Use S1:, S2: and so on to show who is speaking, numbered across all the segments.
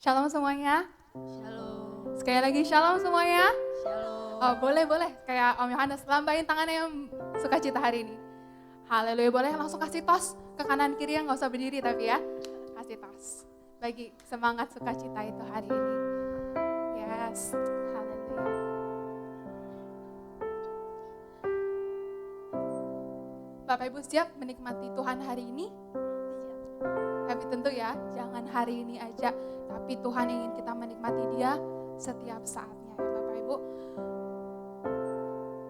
S1: Shalom semuanya.
S2: Shalom.
S1: Sekali lagi shalom semuanya.
S2: Shalom.
S1: Oh boleh. Kayak Om Yohanes, lambain tangannya yang sukacita hari ini. Haleluya, boleh langsung kasih tos ke kanan kiri, yang gak usah berdiri tapi ya. Kasih tos. Bagi semangat sukacita itu hari ini. Yes, haleluya. Bapak Ibu siap menikmati Tuhan hari ini? Tapi tentu ya, jangan hari ini aja, tapi Tuhan ingin kita menikmati Dia setiap saatnya ya Bapak Ibu.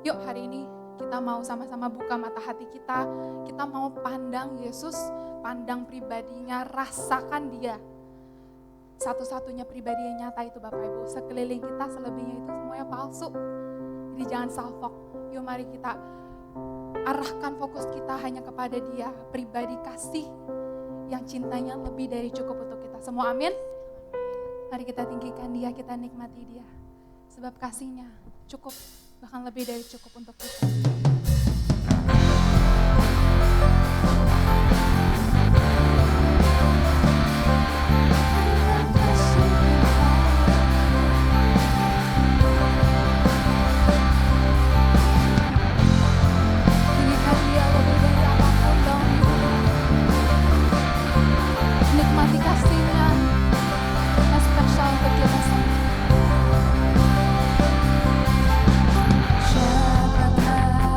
S1: Yuk hari ini kita mau sama-sama buka mata hati kita mau pandang Yesus, pandang pribadinya, rasakan Dia. Satu-satunya pribadi yang nyata itu Bapak Ibu, sekeliling kita selebihnya itu semuanya palsu. Jadi jangan salfok, yuk mari kita arahkan fokus kita hanya kepada Dia, pribadi kasih yang cintanya lebih dari cukup untuk kita. Semua amin? Mari kita tinggikan Dia, kita nikmati Dia. Sebab kasihnya cukup, bahkan lebih dari cukup untuk kita. Tinggikan Dia lebih dari apapun dalam hidup. Nikmati kasihnya yang spesial untuk kita semua. Siapakah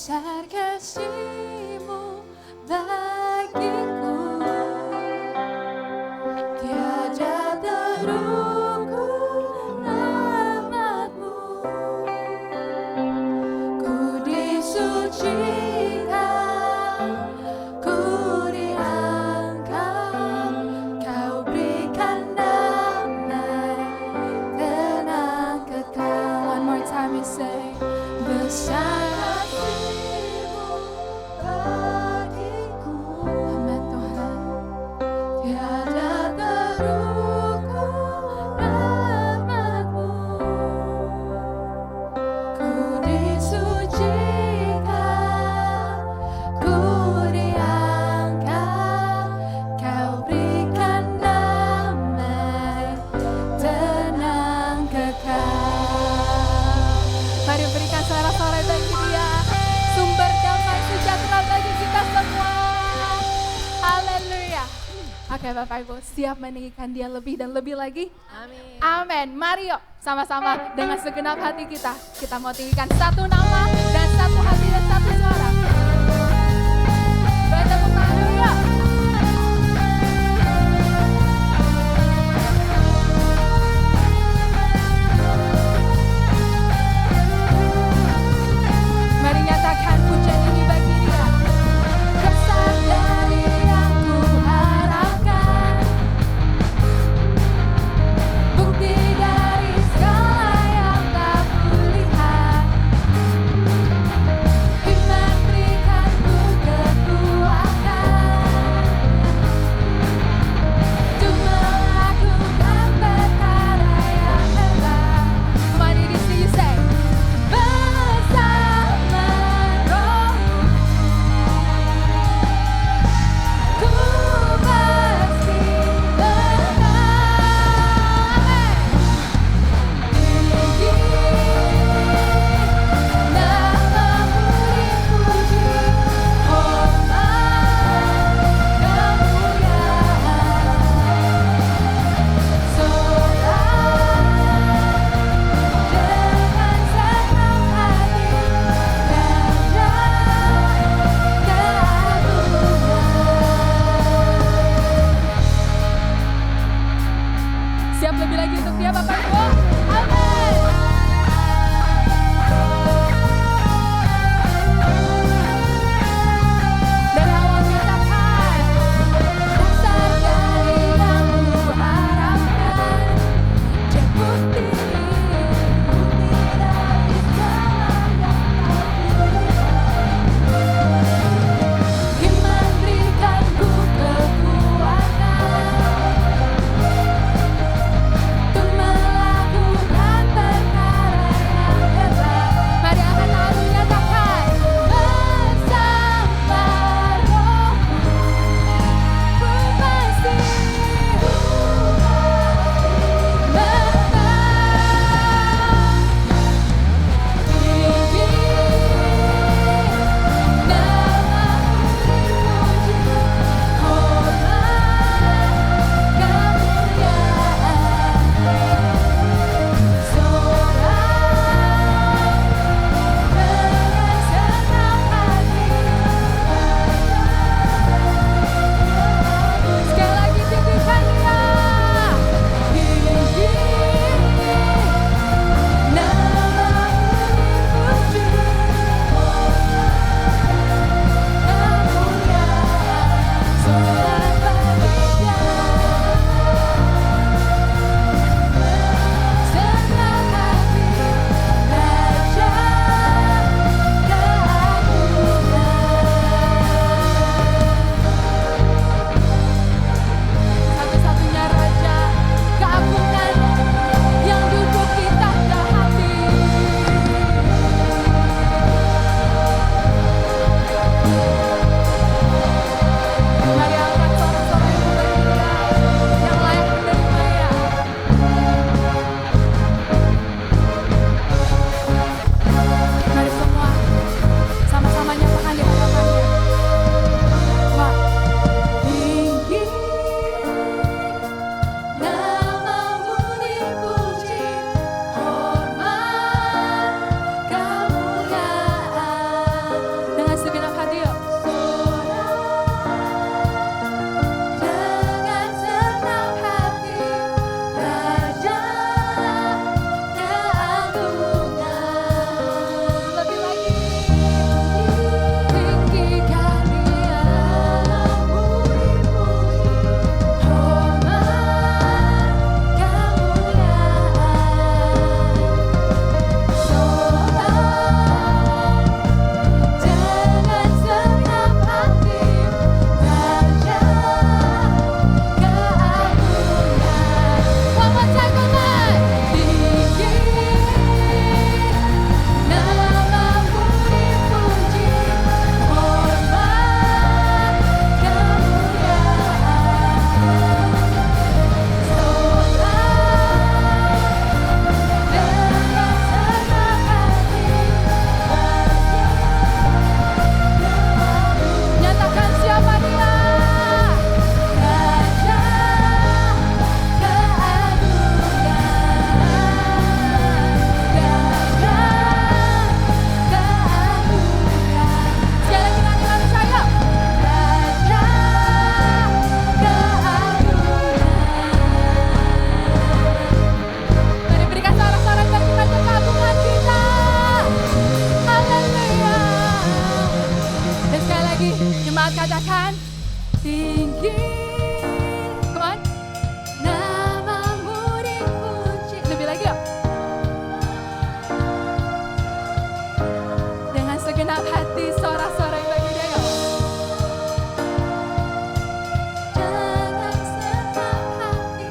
S1: besar kasih-Mu bagiku, tiada terukur rahmat-Mu. Ku disucikan, ku diangkat, Kau berikan damai, tenang kekal. One more time we say, besar kasih-Mu bagiku. Amin Tuhan. Tiada terukur rahmat-Mu. Ku disucikan, ku diangkat, Kau berikan damai, tenang kekal. Mari berikan suara-suara bagi Dia, sumber damai sejahtera bagi kita semua. Haleluya. Oke Bapak Ibu, siap meninggikan Dia lebih dan lebih lagi?
S2: Amin.
S1: Amin. Mari yuk sama-sama dengan segenap hati kita mau tinggikan satu nama dan satu hati dan satu suara. Bertepuk tangan dulu yuk. Mari nyatakan pujian ini bagi Dia. Besar dari yang ku harapkan, bukti dari segala yang tak kulihat. Iman berikan tinggi. Come on. Namamu dipuji. Lebih lagi yuk. Dengan segenap hati sorak-sorai bagi dia yuk. Dengan segenap hati.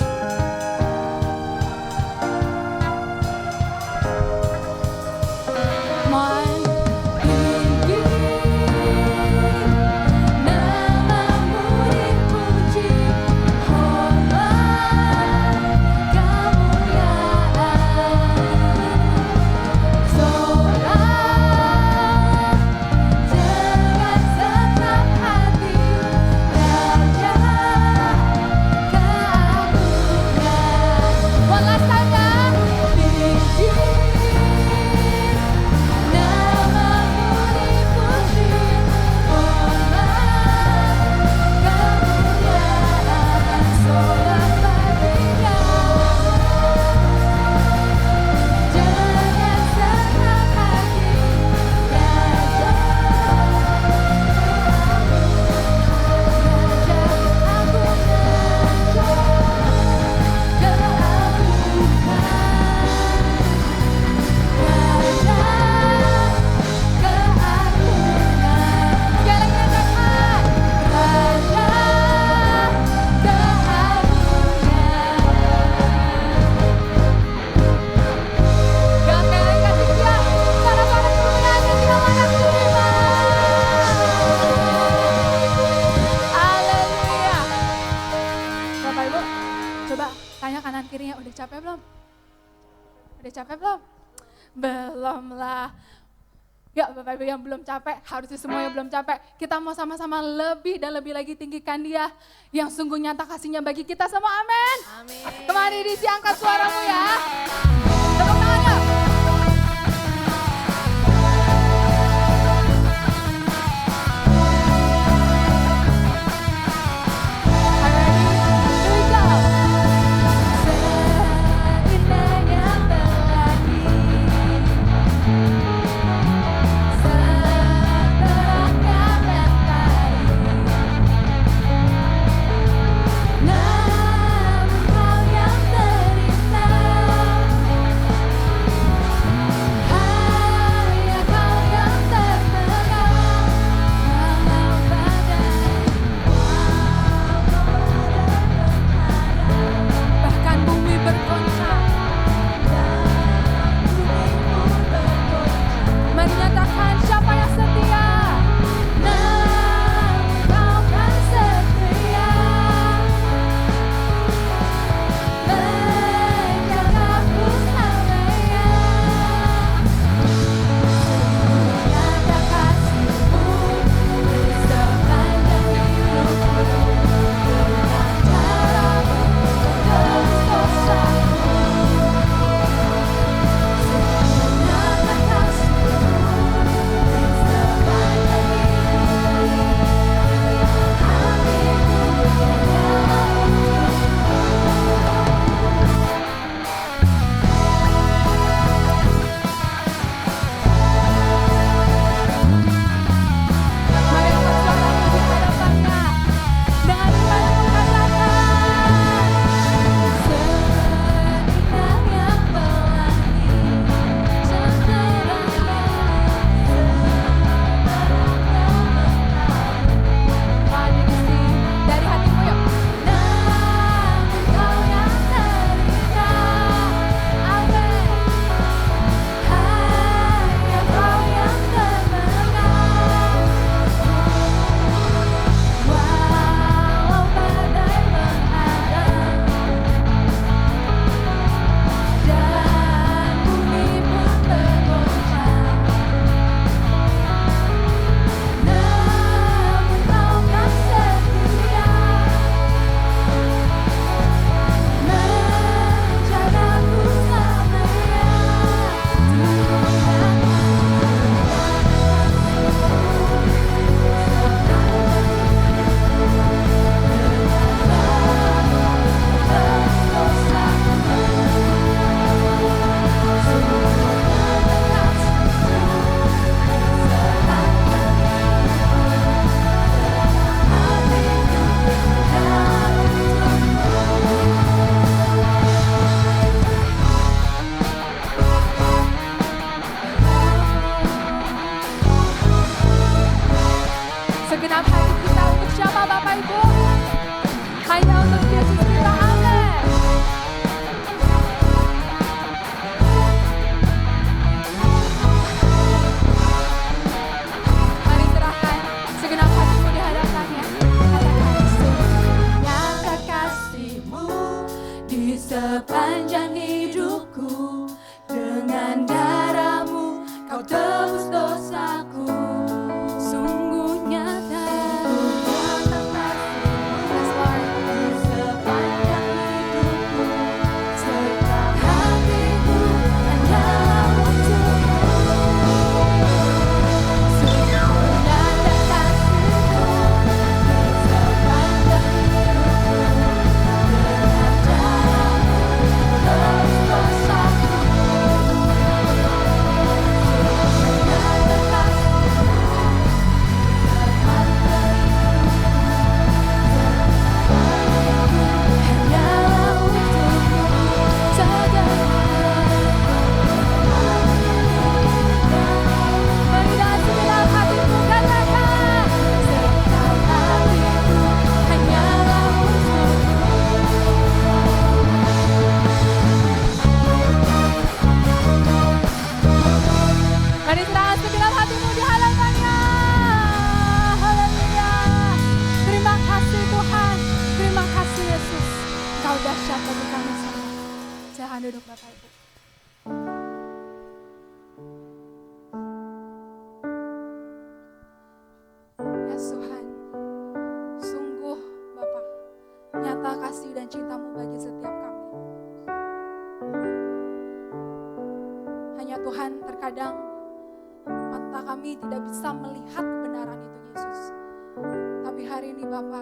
S1: Come on. Tinggi. Namamu dipuji. Hormat kemuliaan. Sorak dengan segenap hati. Raja keagungan. One last time ya. Tinggi. Namamu dipuji. Hormat Bapak Ibu, coba tanya kanan kirinya, udah capek belum? Udah capek belum? Belum lah. Ya Bapak Ibu yang belum capek, harusnya semua yang belum capek. Kita mau sama-sama lebih dan lebih lagi tinggikan Dia yang sungguh nyata kasihnya bagi kita semua, amin.
S2: Amin.
S1: Kemari diisi angkat suaramu ya. Tepuk tangan yuk. Namun kau yang terindah Segenap hati kita untuk siapa Bapak Ibu? Hanya untuk Yesus kita, amin. Mari serahkan segenap hatimu di hadapannya. Katakan
S2: Nyata kasih-Mu di sepanjang hidupku. Dengan darah-Mu Kau tebus dosaku. Sungguh nyata kasih-Mu
S1: Yes, Lord.
S2: di sepanjang hidupku. Setiap hatiku hanyalah untuk-Mu. Sungguh nyata kasih-Mu di sepanjang hidupku. Dengan darah-Mu tebus dosaku.
S1: Mari serahkan segenap hatimu di hadapannya. Haleluya. Terima kasih Tuhan. Terima kasih Yesus. Kau dahsyat bagi kami semua. Silahkan duduk Bapak Ibu. Ya Tuhan, sungguh Bapak, nyata kasih dan cinta-Mu bagi setiap kami. Hanya Tuhan terkadang mata kami tidak bisa melihat kebenaran itu Yesus. Tapi hari ini Bapa,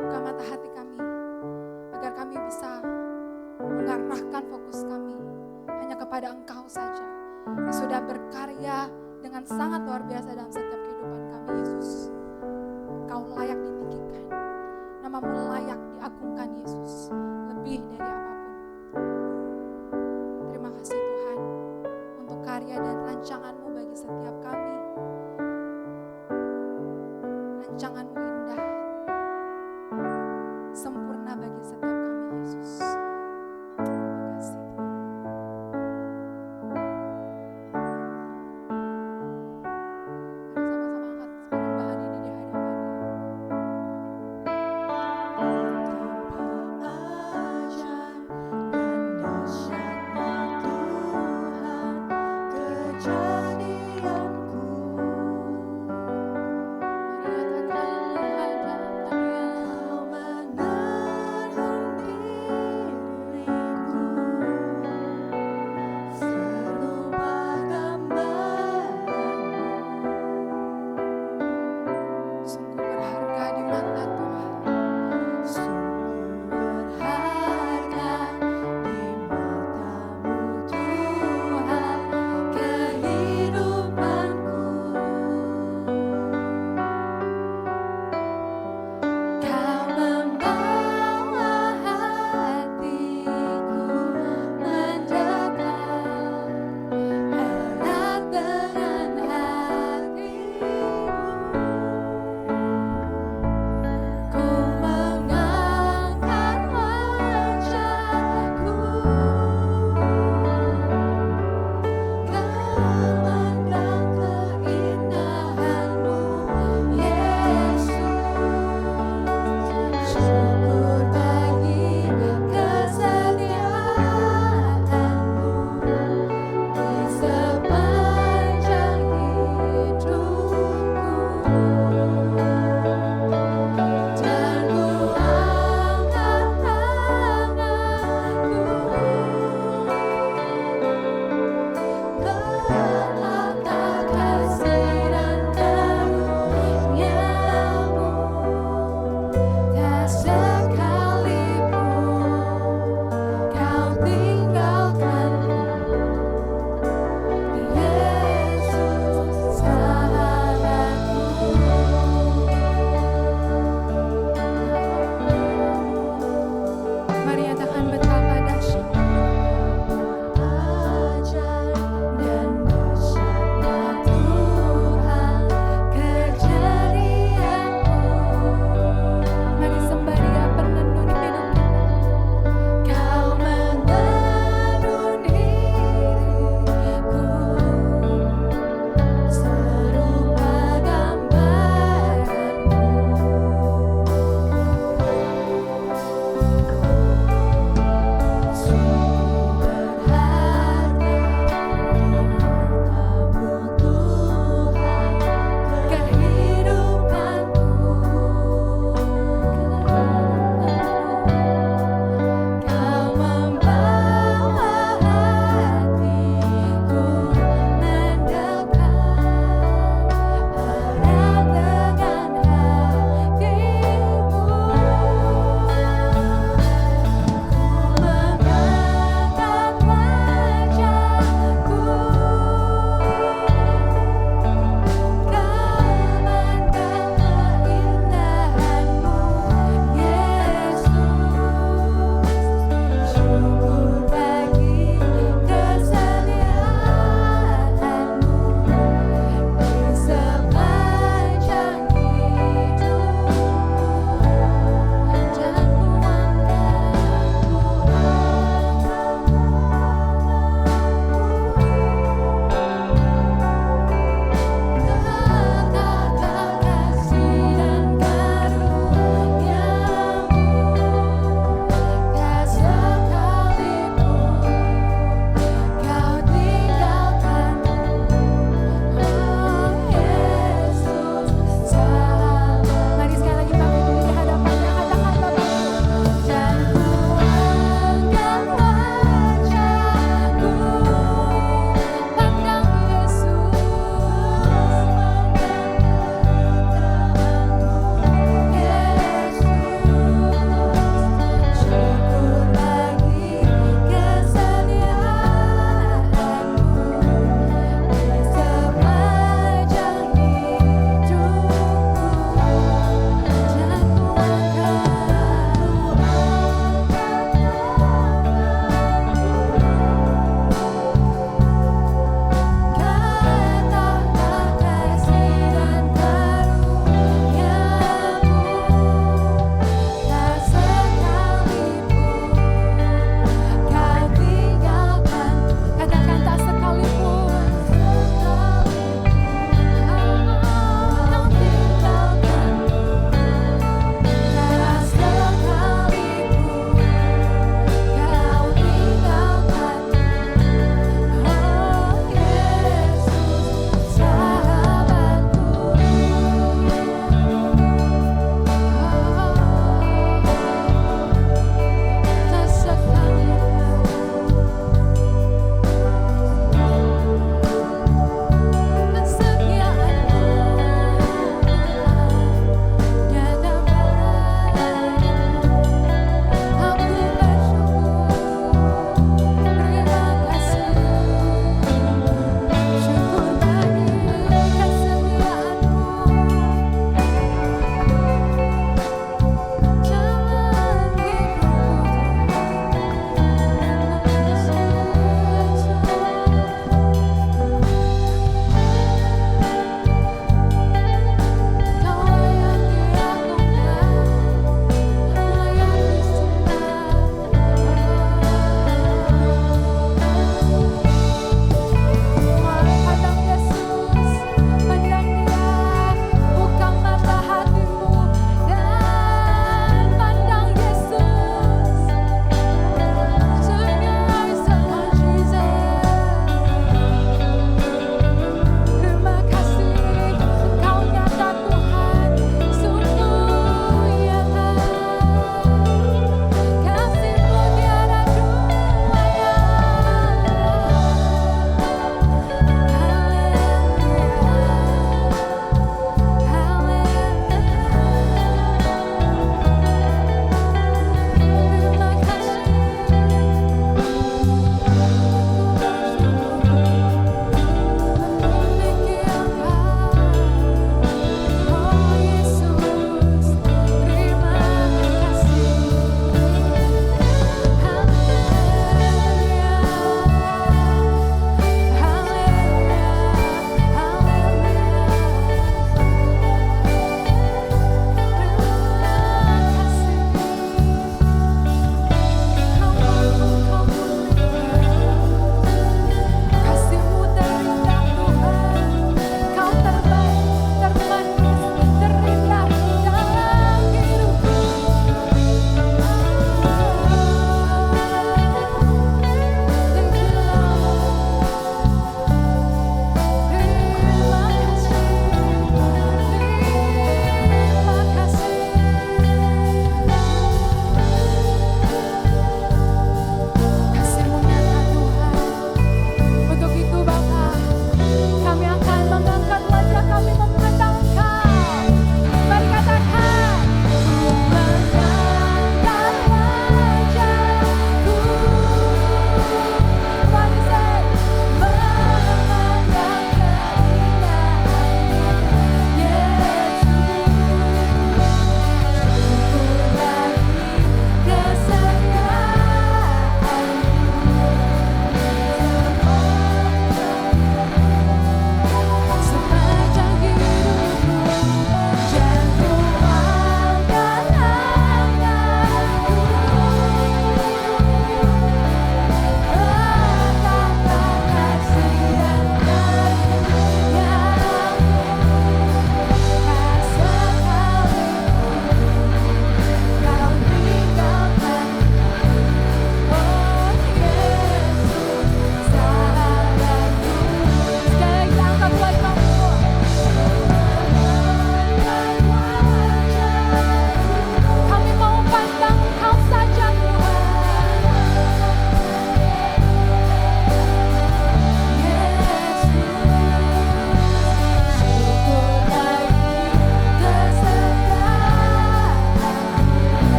S1: buka mata hati kami agar kami bisa mengarahkan fokus kami hanya kepada Engkau saja yang sudah berkarya dengan sangat luar biasa dalam setiap kehidupan kami Yesus. Engkau layak ditinggikan, nama-Mu layak diagungkan Yesus, lebih dari apapun. Terima kasih Tuhan untuk karya dan rancangan-Mu bagi setiap kami. Rancangan-Mu indah, sempurna bagi setiap kami Yesus. Terima kasih Tuhan. Mari sama-sama angkat penyembahan ini di hadapan-Nya.
S2: Ajaib dan dahsyatnya Tuhan, kejadianku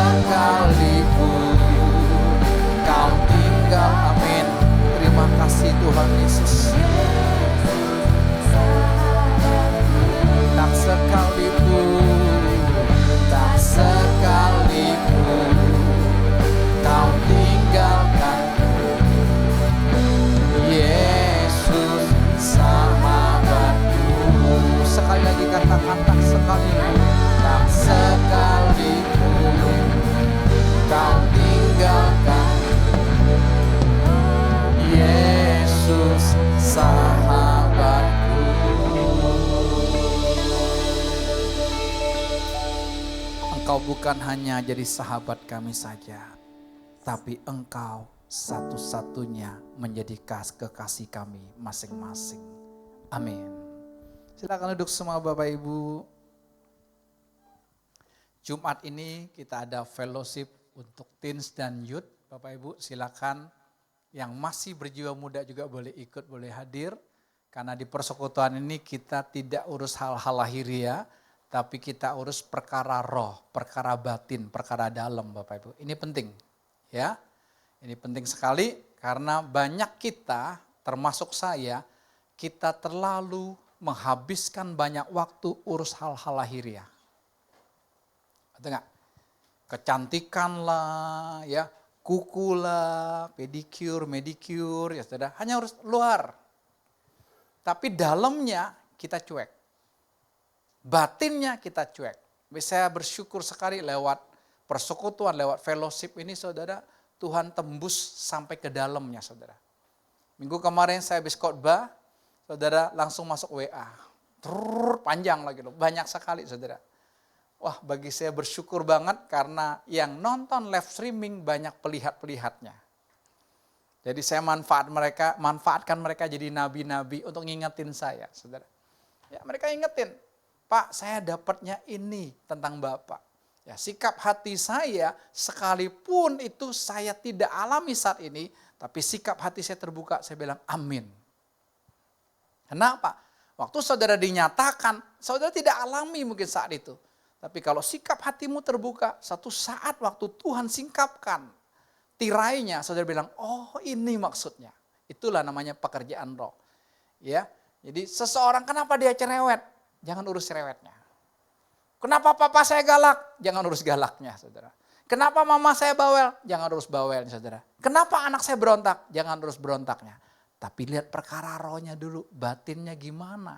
S3: sekalipun kau tinggal. Amin. Terima kasih Tuhan Yesus. Tak sekalipun kau tinggalkan, Yesus sahabatku. Sekali lagi katakan, tak sekalipun, tak sekalipun kau tinggalkan, Yesus sahabatku. Engkau bukan hanya jadi sahabat kami saja, tapi Engkau satu-satunya menjadi kekasih kami masing-masing. Amin. Silakan duduk semua Bapak Ibu. Jumat ini kita ada fellowship untuk teens dan youth. Bapak Ibu silakan yang masih berjiwa muda juga boleh ikut, boleh hadir. Karena di persekutuan ini kita tidak urus hal-hal lahiriah, tapi kita urus perkara roh, perkara batin, perkara dalam Bapak Ibu. Ini penting ya. Ini penting sekali karena banyak kita, termasuk saya, kita terlalu menghabiskan banyak waktu urus hal-hal lahiriah. Betul nggak? Kecantikan lah, ya, kuku lah, pedicure, manicure, ya sudah. Hanya urus luar. Tapi dalamnya kita cuek. Batinnya kita cuek. Saya bersyukur sekali lewat persekutuan, lewat fellowship ini saudara, Tuhan tembus sampai ke dalamnya saudara. Minggu kemarin saya habis khotbah, saudara langsung masuk WA. Panjang lagi loh, banyak sekali saudara. Wah bagi saya bersyukur banget karena yang nonton live streaming banyak pelihat-pelihatnya. Jadi saya manfaatkan mereka jadi nabi-nabi untuk ngingetin saya saudara. Ya mereka ingetin. Pak, saya dapatnya ini tentang Bapak. Ya, sikap hati saya sekalipun itu saya tidak alami saat ini, tapi sikap hati saya terbuka, saya bilang amin. Kenapa? Waktu saudara dinyatakan, saudara tidak alami mungkin saat itu. Tapi kalau sikap hatimu terbuka, satu saat waktu Tuhan singkapkan tirainya, saudara bilang, oh ini maksudnya. Itulah namanya pekerjaan roh. Ya, jadi seseorang kenapa dia cerewet? Jangan urus cerewetnya. Kenapa papa saya galak? Jangan urus galaknya, saudara. Kenapa mama saya bawel? Jangan urus bawelnya, saudara. Kenapa anak saya berontak? Jangan urus berontaknya. Tapi lihat perkara rohnya dulu, batinnya gimana.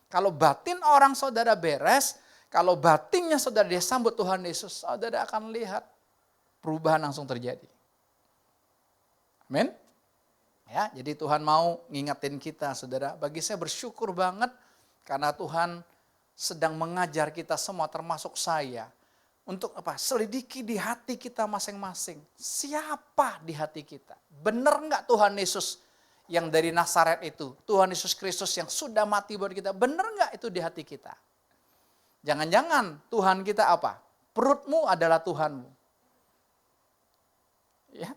S3: Kalau batin orang saudara beres, kalau batinnya saudara dia sambut Tuhan Yesus, saudara akan lihat perubahan langsung terjadi. Amin. Ya, jadi Tuhan mau ngingetin kita, saudara. Bagi saya bersyukur banget karena Tuhan sedang mengajar kita semua termasuk saya. Untuk apa? Selidiki di hati kita masing-masing. Siapa di hati kita? Benar enggak Tuhan Yesus yang dari Nazaret itu? Tuhan Yesus Kristus yang sudah mati buat kita. Benar enggak itu di hati kita? Jangan-jangan Tuhan kita apa? Perutmu adalah Tuhanmu. Ya.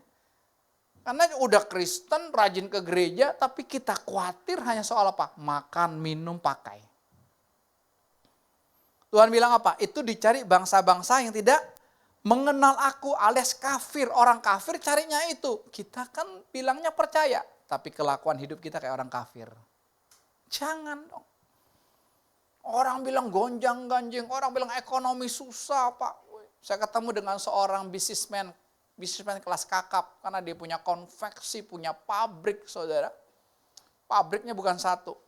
S3: Karena udah Kristen, rajin ke gereja, tapi kita khawatir hanya soal apa? Makan, minum, pakai. Tuhan bilang apa? Itu dicari bangsa-bangsa yang tidak mengenal aku alias kafir. Orang kafir carinya itu. Kita kan bilangnya percaya, tapi kelakuan hidup kita kayak orang kafir. Jangan dong. Orang bilang gonjang-ganjing, orang bilang ekonomi susah Pak. Saya ketemu dengan seorang bisnismen kelas kakap, karena dia punya konveksi, punya pabrik saudara. Pabriknya bukan satu.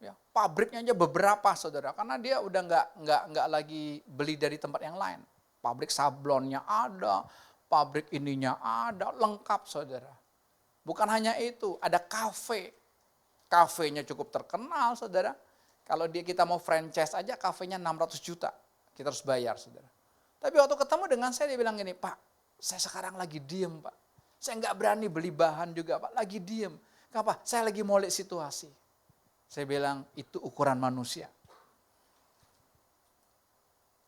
S3: Ya, pabriknya aja beberapa saudara, karena dia udah nggak lagi beli dari tempat yang lain. Pabrik sablonnya ada, pabrik ininya ada, lengkap saudara. Bukan hanya itu, ada kafe. Kafenya cukup terkenal saudara. Kalau kita mau franchise aja kafenya 600 juta, kita harus bayar saudara. Tapi waktu ketemu dengan saya dia bilang gini, Pak, saya sekarang lagi diem Pak. Saya nggak berani beli bahan juga Pak, lagi diem. Kenapa? Saya lagi mau lihat situasi. Saya bilang itu ukuran manusia.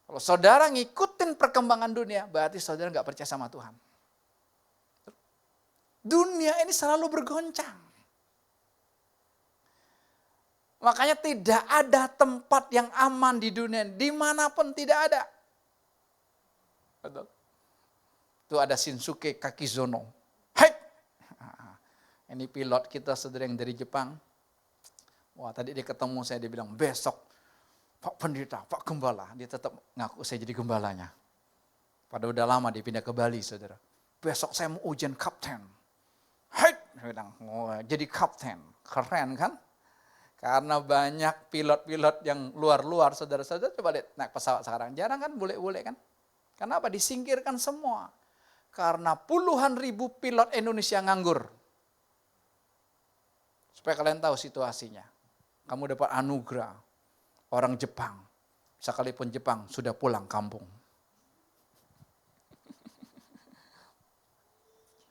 S3: Kalau saudara ngikutin perkembangan dunia, berarti saudara nggak percaya sama Tuhan. Dunia ini selalu bergoncang. Makanya tidak ada tempat yang aman di dunia, dimanapun tidak ada. Betul. Itu ada Shinsuke Kakizono. Hai! Ini pilot kita saudara yang dari Jepang. Wah tadi dia ketemu saya, dia bilang besok Pak Pendeta, Pak Gembala. Dia tetap ngaku saya jadi gembalanya. Padahal udah lama dia pindah ke Bali saudara. Besok saya mau ujian kapten. Hai! Dia bilang, oh, jadi kapten. Keren kan? Karena banyak pilot-pilot yang luar-luar, saudara-saudara coba lihat naik pesawat sekarang. Jarang kan bule-bule kan? Kenapa? Disingkirkan semua. Karena puluhan ribu pilot Indonesia nganggur. Supaya kalian tahu situasinya. Kamu dapat anugerah. Orang Jepang. Sekalipun Jepang sudah pulang kampung.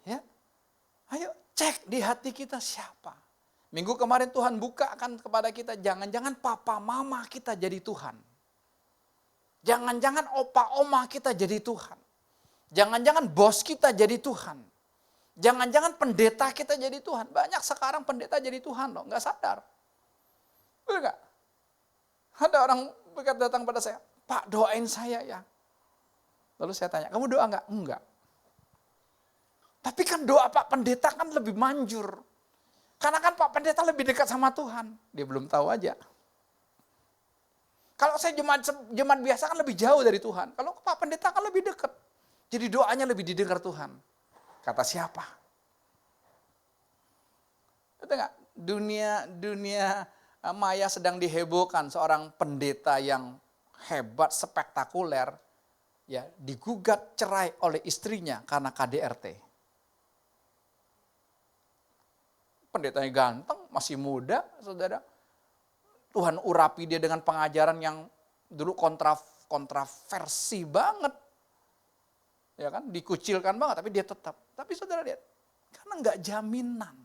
S3: Ya, ayo cek di hati kita siapa. Minggu kemarin Tuhan bukakan kepada kita, jangan-jangan papa mama kita jadi Tuhan. Jangan-jangan opa oma kita jadi Tuhan. Jangan-jangan bos kita jadi Tuhan. Jangan-jangan pendeta kita jadi Tuhan. Banyak sekarang pendeta jadi Tuhan loh, nggak sadar. Betul nggak? Ada orang datang pada saya, Pak doain saya ya. Lalu saya tanya, kamu doa nggak? Enggak. Tapi kan doa Pak Pendeta kan lebih manjur. Karena kan Pak Pendeta lebih dekat sama Tuhan. Dia belum tahu aja. Kalau saya jemaat biasa kan lebih jauh dari Tuhan. Kalau Pak Pendeta kan lebih dekat. Jadi doanya lebih didengar Tuhan. Kata siapa? Betul nggak? Dunia maya sedang dihebohkan. Seorang pendeta yang hebat, spektakuler, ya digugat cerai oleh istrinya karena KDRT. Pendetanya ganteng, masih muda, saudara. Tuhan urapi dia dengan pengajaran yang dulu kontroversi banget. Ya kan, dikucilkan banget, tapi dia tetap. Tapi saudara lihat, karena enggak jaminan.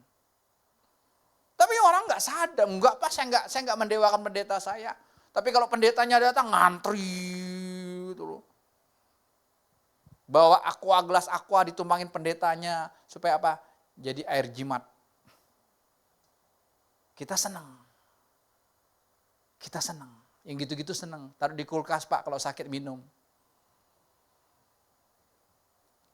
S3: Tapi orang enggak sadar, enggak Pak, saya enggak mendewakan pendeta saya. Tapi kalau pendetanya datang, ngantri gitu loh. Bawa gelas aqua ditumpangin pendetanya, supaya apa? Jadi air jimat. Kita senang. Kita senang. Yang gitu-gitu senang. Taruh di kulkas Pak kalau sakit minum.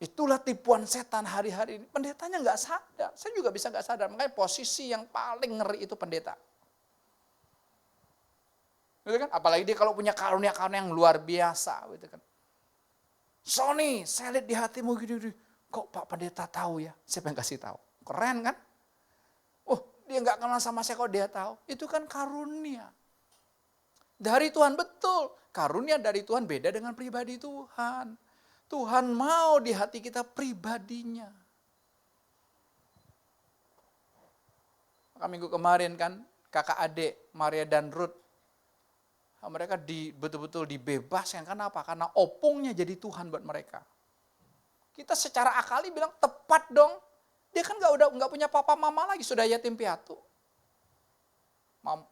S3: Itulah tipuan setan hari-hari ini. Pendetanya nggak sadar. Saya juga bisa nggak sadar. Makanya posisi yang paling ngeri itu pendeta. Gitu kan? Apalagi dia kalau punya karunia-karunia yang luar biasa. Gitu kan. Sony, saya lihat di hatimu gitu. Kok Pak Pendeta tahu ya? Siapa yang kasih tahu? Keren kan? Dia nggak kenal sama saya kok dia tahu. Itu kan karunia. Dari Tuhan betul. Karunia dari Tuhan beda dengan pribadi Tuhan. Tuhan mau di hati kita pribadinya. Maka minggu kemarin kan kakak adik Maria dan Ruth. Mereka betul-betul dibebaskan. Karena apa? Karena opungnya jadi Tuhan buat mereka. Kita secara akali bilang tepat dong. Dia kan nggak punya papa mama lagi, sudah yatim piatu.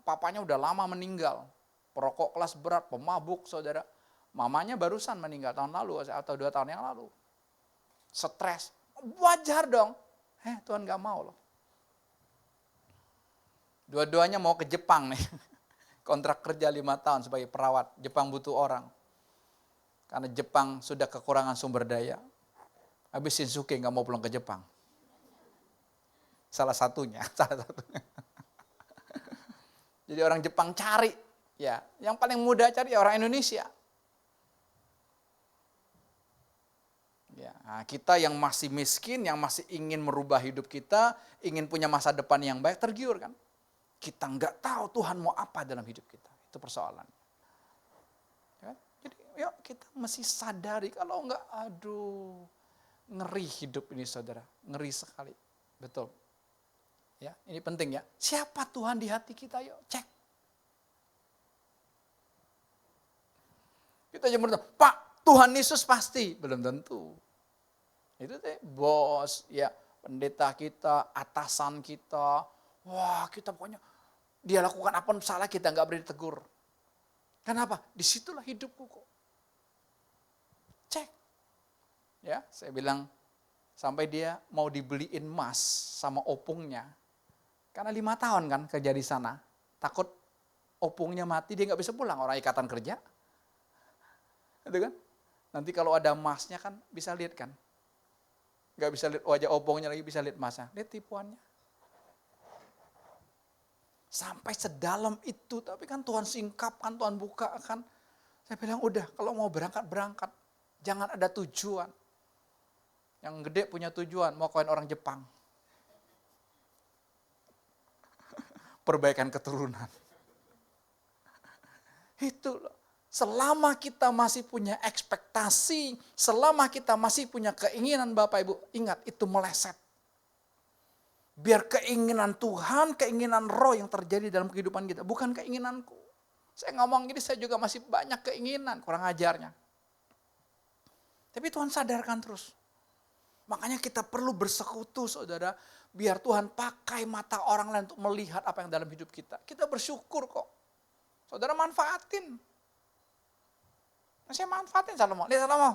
S3: Papanya udah lama meninggal, perokok kelas berat, pemabuk saudara. Mamanya barusan meninggal tahun lalu atau 2 tahun yang lalu. Stres, wajar dong. Tuhan nggak mau loh. Dua-duanya mau ke Jepang nih, kontrak kerja 5 tahun sebagai perawat. Jepang butuh orang, karena Jepang sudah kekurangan sumber daya. Habis Shinsuke nggak mau pulang ke Jepang. Salah satunya. Jadi orang Jepang cari, ya, yang paling mudah cari ya orang Indonesia. Ya, nah kita yang masih miskin, yang masih ingin merubah hidup kita, ingin punya masa depan yang baik, tergiur kan? Kita nggak tahu Tuhan mau apa dalam hidup kita, itu persoalannya. Ya, jadi yuk kita mesti sadari, kalau nggak, aduh, ngeri hidup ini saudara, ngeri sekali, betul. Ya, ini penting ya. Siapa Tuhan di hati kita? Yuk cek. Kita jangan bertanya, Pak Tuhan Yesus pasti. Belum tentu. Itu bos, ya pendeta kita, atasan kita. Wah kita pokoknya, dia lakukan apa salah kita nggak boleh ditegur. Kenapa? Disitulah hidupku kok. Cek. Ya, saya bilang sampai dia mau dibeliin emas sama opungnya. Karena 5 tahun kan kerja di sana, takut opungnya mati, dia nggak bisa pulang, orang ikatan kerja. Itu kan? Nanti kalau ada emasnya kan bisa lihat kan. Nggak bisa lihat wajah obongnya lagi, bisa lihat emasnya. Lihat tipuannya. Sampai sedalam itu, tapi kan Tuhan singkapkan, Tuhan buka kan. Saya bilang udah, kalau mau berangkat, berangkat. Jangan ada tujuan. Yang gede punya tujuan, mau kawin orang Jepang. Perbaikan keturunan. Itu loh. Selama kita masih punya ekspektasi, selama kita masih punya keinginan Bapak Ibu, ingat itu meleset. Biar keinginan Tuhan, keinginan roh yang terjadi dalam kehidupan kita, bukan keinginanku. Saya ngomong gini, saya juga masih banyak keinginan, kurang ajarnya. Tapi Tuhan sadarkan terus. Makanya kita perlu bersekutu saudara, biar Tuhan pakai mata orang lain untuk melihat apa yang dalam hidup kita. Kita bersyukur kok. Saudara manfaatin. Saya manfaatin Salomo. Lihat Salomo.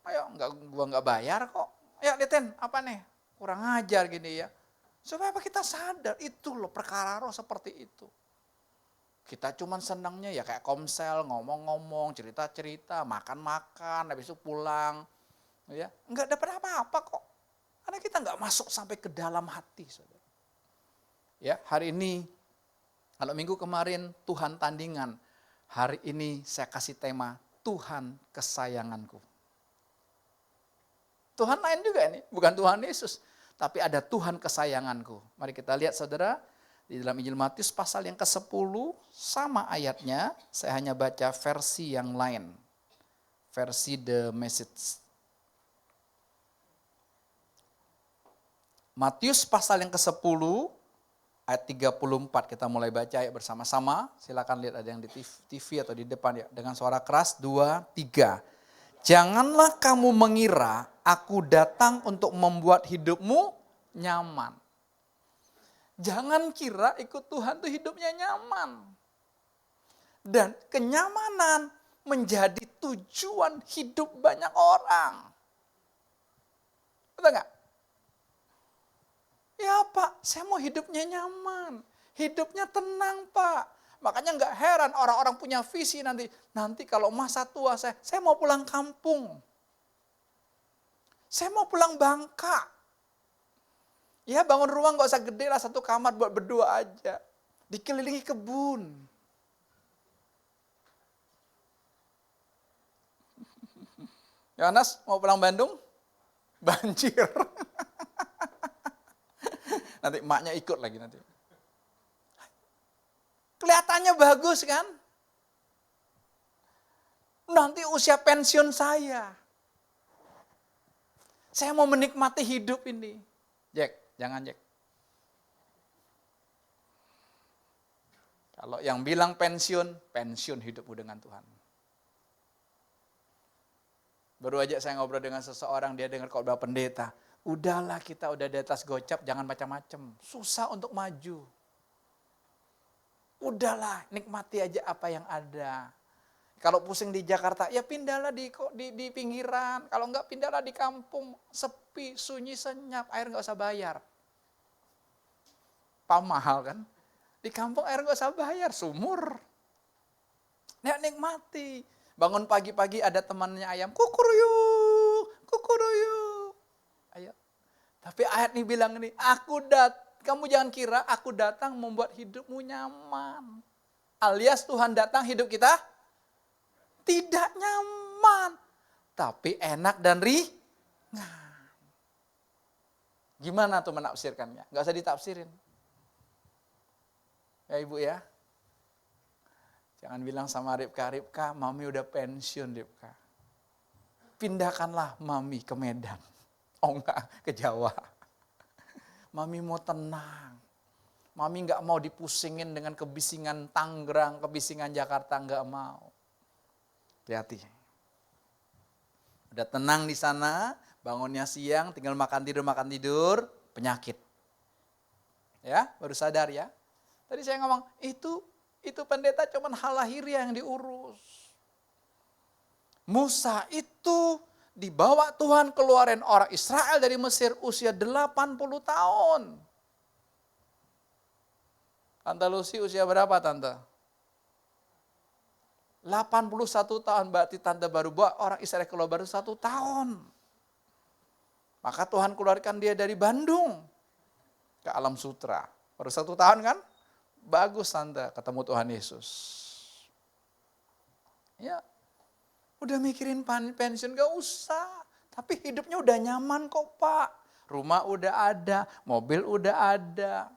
S3: Ayo, gua nggak bayar kok. Ayo lihatin, apa nih? Kurang ajar gini ya. Supaya apa kita sadar, itu loh perkara roh seperti itu. Kita cuman senangnya ya kayak komsel, ngomong-ngomong, cerita-cerita, makan-makan, habis itu pulang. Ya, enggak dapat apa-apa kok. Karena kita enggak masuk sampai ke dalam hati, saudara. Ya, hari ini, kalau minggu kemarin Tuhan tandingan, hari ini saya kasih tema Tuhan kesayanganku. Tuhan lain juga ini, bukan Tuhan Yesus, tapi ada Tuhan kesayanganku. Mari kita lihat saudara, di dalam Injil Matius pasal yang ke-10, sama ayatnya, saya hanya baca versi yang lain. Versi The Message. Matius pasal yang ke-10, ayat 34, kita mulai baca ya bersama-sama. Silakan lihat ada yang di TV atau di depan ya, dengan suara keras, 2, 3. Janganlah kamu mengira aku datang untuk membuat hidupmu nyaman. Jangan kira ikut Tuhan tuh hidupnya nyaman. Dan kenyamanan menjadi tujuan hidup banyak orang. Betul gak? Ya Pak, saya mau hidupnya nyaman. Hidupnya tenang Pak. Makanya gak heran orang-orang punya visi nanti. Nanti kalau masa tua saya mau pulang kampung. Saya mau pulang Bangka. Ya bangun rumah gak usah gede lah, satu kamar buat berdua aja. Dikelilingi kebun. Yohanes mau pulang Bandung? Banjir. Nanti emaknya ikut lagi nanti. Kelihatannya bagus kan? Nanti usia pensiun saya. Saya mau menikmati hidup ini. Jack. Jangan Jack. Kalau yang bilang pensiun hidupmu dengan Tuhan. Baru aja saya ngobrol dengan seseorang, dia dengar khotbah pendeta. Udahlah kita udah di atas gocap, jangan macam-macam. Susah untuk maju. Udahlah, nikmati aja apa yang ada. Kalau pusing di Jakarta, ya pindahlah di pinggiran. Kalau enggak pindahlah di kampung, sepi, sunyi, senyap, air enggak usah bayar. Mahal kan? Di kampung air nggak usah bayar, sumur. Nikmati. Bangun pagi-pagi ada temannya ayam, kukuruyuk, kukuruyuk. Ayo. Tapi ayat ini bilang ini, kamu jangan kira aku datang membuat hidupmu nyaman. Alias Tuhan datang hidup kita tidak nyaman, tapi enak dan ringan. Gimana tuh menafsirkannya? Nggak usah ditafsirin. Ya Ibu ya, jangan bilang sama Ripka, Mami udah pensiun Ripka. Pindahkanlah Mami ke Medan. Oh enggak, ke Jawa. Mami mau tenang. Mami enggak mau dipusingin dengan kebisingan Tangerang, kebisingan Jakarta, enggak mau. Hati-hati. Udah tenang di sana, bangunnya siang, tinggal makan tidur, penyakit. Ya, baru sadar ya. Tadi saya ngomong, itu pendeta cuman hal lahiriah yang diurus. Musa itu dibawa Tuhan keluarin orang Israel dari Mesir usia 80 tahun. Tante Lucy usia berapa Tante? 80 81 tahun berarti tante baru bawa orang Israel keluar baru 1 tahun. Maka Tuhan keluarkan dia dari Bandung ke Alam Sutra. Baru 1 tahun kan? Bagus tante ketemu Tuhan Yesus. Ya, udah mikirin pensiun gak usah. Tapi hidupnya udah nyaman kok Pak. Rumah udah ada, mobil udah ada.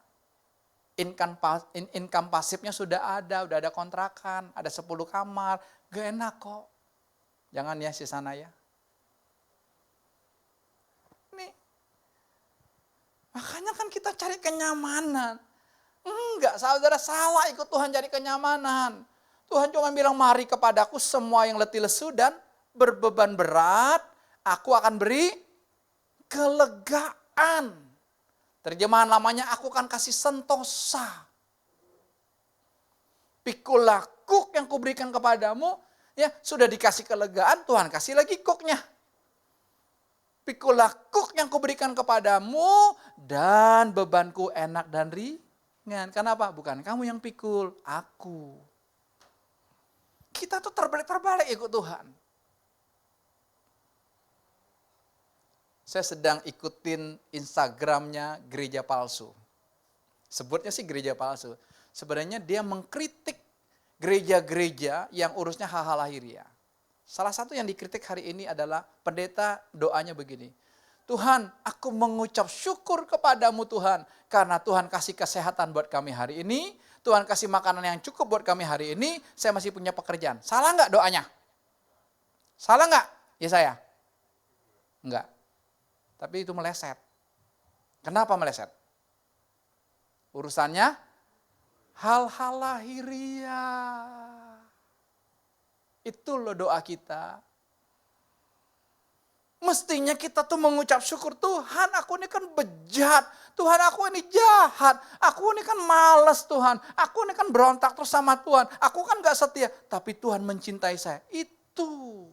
S3: Income pasifnya sudah ada kontrakan, ada 10 kamar. Gak enak kok. Jangan ya si sana ya. Nih, makanya kan kita cari kenyamanan. Enggak, saudara salah ikut Tuhan cari kenyamanan. Tuhan cuma bilang, mari kepadaku semua yang letih lesu dan berbeban berat, aku akan beri kelegaan. Terjemahan lamanya, aku akan kasih sentosa. Pikul kuk yang kuberikan kepadamu, ya sudah dikasih kelegaan, Tuhan kasih lagi kuknya. Pikul kuk yang kuberikan kepadamu, dan bebanku enak dan ringan. Kenapa? Bukan kamu yang pikul, aku. Kita tuh terbalik-terbalik ikut Tuhan. Saya sedang ikutin Instagramnya gereja palsu. Sebutnya sih gereja palsu. Sebenarnya dia mengkritik gereja-gereja yang urusnya hal-hal lahiriah. Salah satu yang dikritik hari ini adalah pendeta doanya begini. Tuhan, aku mengucap syukur kepadamu Tuhan. Karena Tuhan kasih kesehatan buat kami hari ini. Tuhan kasih makanan yang cukup buat kami hari ini. Saya masih punya pekerjaan. Salah nggak doanya? Salah nggak? Ya saya? Enggak. Tapi itu meleset. Kenapa meleset? Urusannya hal-hal lahiriah. Itu loh doa kita. Mestinya kita tuh mengucap syukur, Tuhan aku ini kan bejat, Tuhan aku ini jahat, aku ini kan malas Tuhan, aku ini kan berontak terus sama Tuhan, aku kan gak setia, tapi Tuhan mencintai saya. Itu.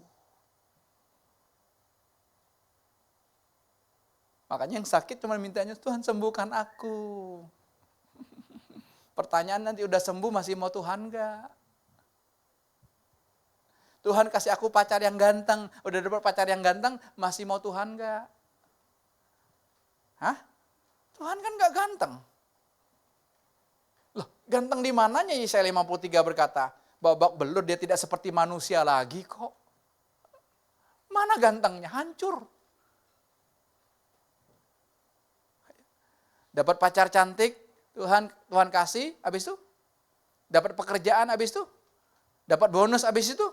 S3: Makanya yang sakit cuma mintanya, Tuhan sembuhkan aku. Pertanyaan nanti udah sembuh masih mau Tuhan gak? Tuhan kasih aku pacar yang ganteng, udah dapat pacar yang ganteng, masih mau Tuhan gak? Hah? Tuhan kan gak ganteng. Loh, ganteng di mananya Yesaya 53 berkata, babak belur dia tidak seperti manusia lagi kok. Mana gantengnya? Hancur. Dapat pacar cantik, Tuhan kasih, habis itu dapat pekerjaan, habis itu dapat bonus, habis itu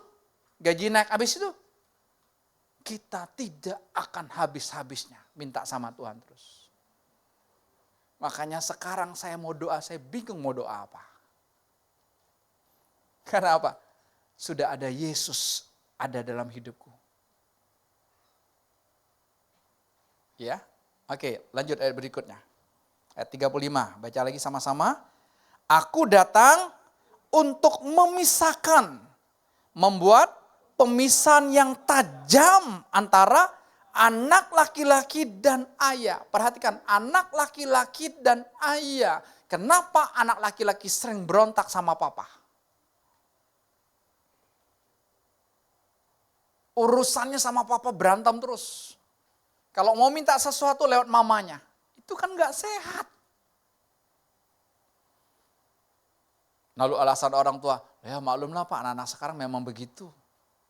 S3: gaji naik, habis itu kita tidak akan habis-habisnya minta sama Tuhan terus. Makanya sekarang saya mau doa, saya bingung mau doa apa. Karena apa? Sudah ada Yesus ada dalam hidupku. Ya, oke, lanjut ayat berikutnya. Ayat 35, baca lagi sama-sama. Aku datang untuk memisahkan, membuat pemisahan yang tajam antara anak laki-laki dan ayah. Perhatikan, anak laki-laki dan ayah. Kenapa anak laki-laki sering berontak sama papa? Urusannya sama papa berantem terus. Kalau mau minta sesuatu lewat mamanya. Itu kan gak sehat. Lalu alasan orang tua, ya maklumlah Pak, anak-anak sekarang memang begitu.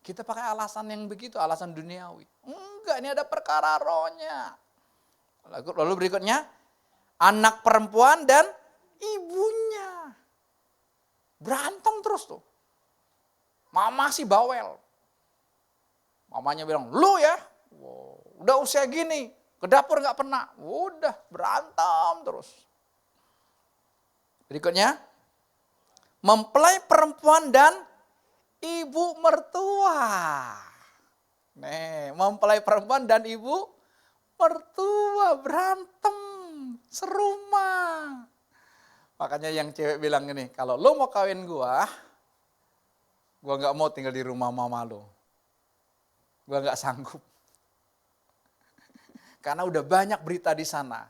S3: Kita pakai alasan yang begitu, alasan duniawi. Enggak, ini ada perkara rohnya. Lalu berikutnya, anak perempuan dan ibunya. Berantem terus tuh. Mama sih bawel. Mamanya bilang, lu ya, wow, udah usia gini. Ke dapur gak pernah, udah berantem terus. Berikutnya, mempelai perempuan dan ibu mertua. Nih, mempelai perempuan dan ibu mertua berantem, serumah. Makanya yang cewek bilang gini, kalau lo mau kawin gua gak mau tinggal di rumah mama lo. Gua gak sanggup. Karena udah banyak berita di sana.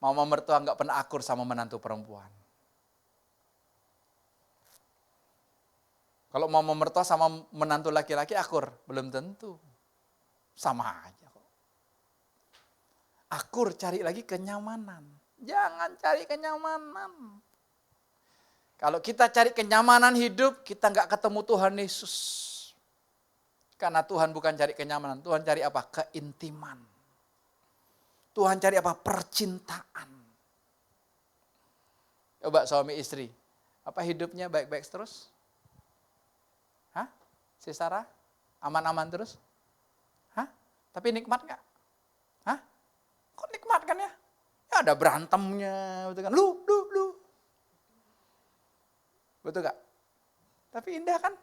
S3: Mama mertua nggak pernah akur sama menantu perempuan. Kalau mau mertua sama menantu laki-laki akur, belum tentu. Sama aja kok. Akur, cari lagi kenyamanan. Jangan cari kenyamanan. Kalau kita cari kenyamanan hidup, kita nggak ketemu Tuhan Yesus. Karena Tuhan bukan cari kenyamanan, Tuhan cari apa? Keintiman. Tuhan cari apa? Percintaan. Coba suami istri, apa hidupnya baik-baik terus? Hah? Si Sarah? Aman-aman terus? Hah? Tapi nikmat nggak? Hah? Kok nikmat kan ya? Ya ada berantemnya, betul kan? Lu. Betul gak? Tapi indah kan?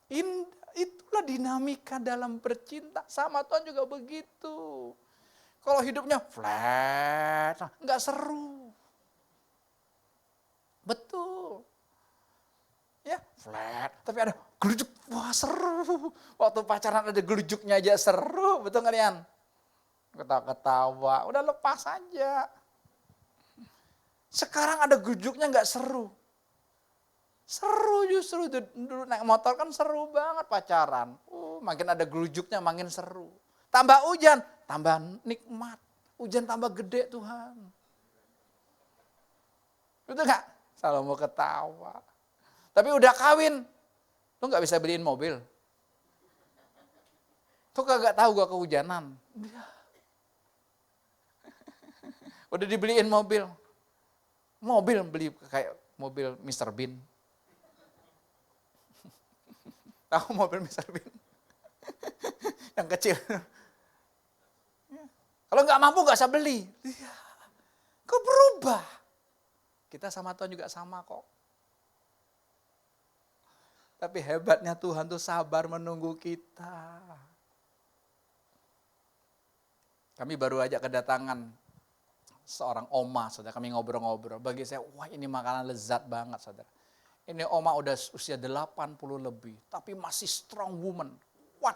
S3: Indah, itulah dinamika dalam bercinta. Sama Tuhan juga begitu. Kalau hidupnya flat, nggak seru. Betul. Ya, flat. Tapi ada gelujuk, wah seru. Waktu pacaran ada gelujuknya aja seru. Betul nggak Rian? Ketawa-ketawa, udah lepas aja. Sekarang ada gelujuknya nggak seru. Seru justru, dulu naik motor kan seru banget pacaran. Makin ada gelujuknya makin seru. Tambah hujan, tambah nikmat. Hujan tambah gede Tuhan. Betul nggak? Selalu mau ketawa. Tapi udah kawin, lu nggak bisa beliin mobil. Tuh kagak tahu gua kehujanan. Udah dibeliin mobil. Mobil beli kayak mobil Mr. Bean. Tahu mobil Mr. Bean? Yang kecil. Kalau nggak mampu nggak usah beli. Kok berubah? Kita sama Tuhan juga sama kok. Tapi hebatnya Tuhan tuh sabar menunggu kita. Kami baru aja kedatangan seorang oma, saudara. Kami ngobrol-ngobrol. Bagi saya, wah ini makanan lezat banget, saudara. Ini oma udah usia 80 lebih, tapi masih strong woman. Kuat.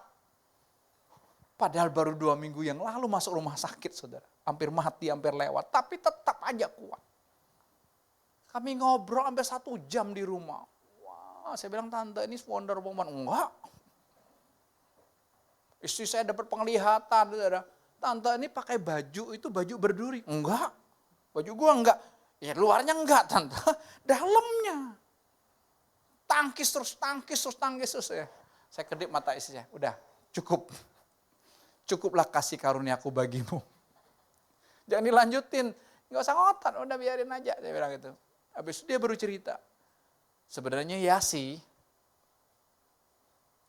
S3: Padahal baru 2 minggu yang lalu masuk rumah sakit, saudara. Hampir mati, hampir lewat. Tapi tetap aja kuat. Kami ngobrol sampai 1 jam di rumah. Wah, saya bilang, tante ini wonder woman. Enggak. Istri saya dapat penglihatan, saudara. Tante ini pakai baju, itu baju berduri. Enggak. Baju gua enggak. Ya luarnya enggak, tante. Dalamnya. Tangkis terus. Ya. Saya kedip mata istri saya. Udah, cukup. Cukuplah kasih karuniaku bagimu. Jangan dilanjutin. Enggak usah ngotot, udah biarin aja. Saya bilang gitu. Habis itu dia baru cerita. Sebenarnya ya sih.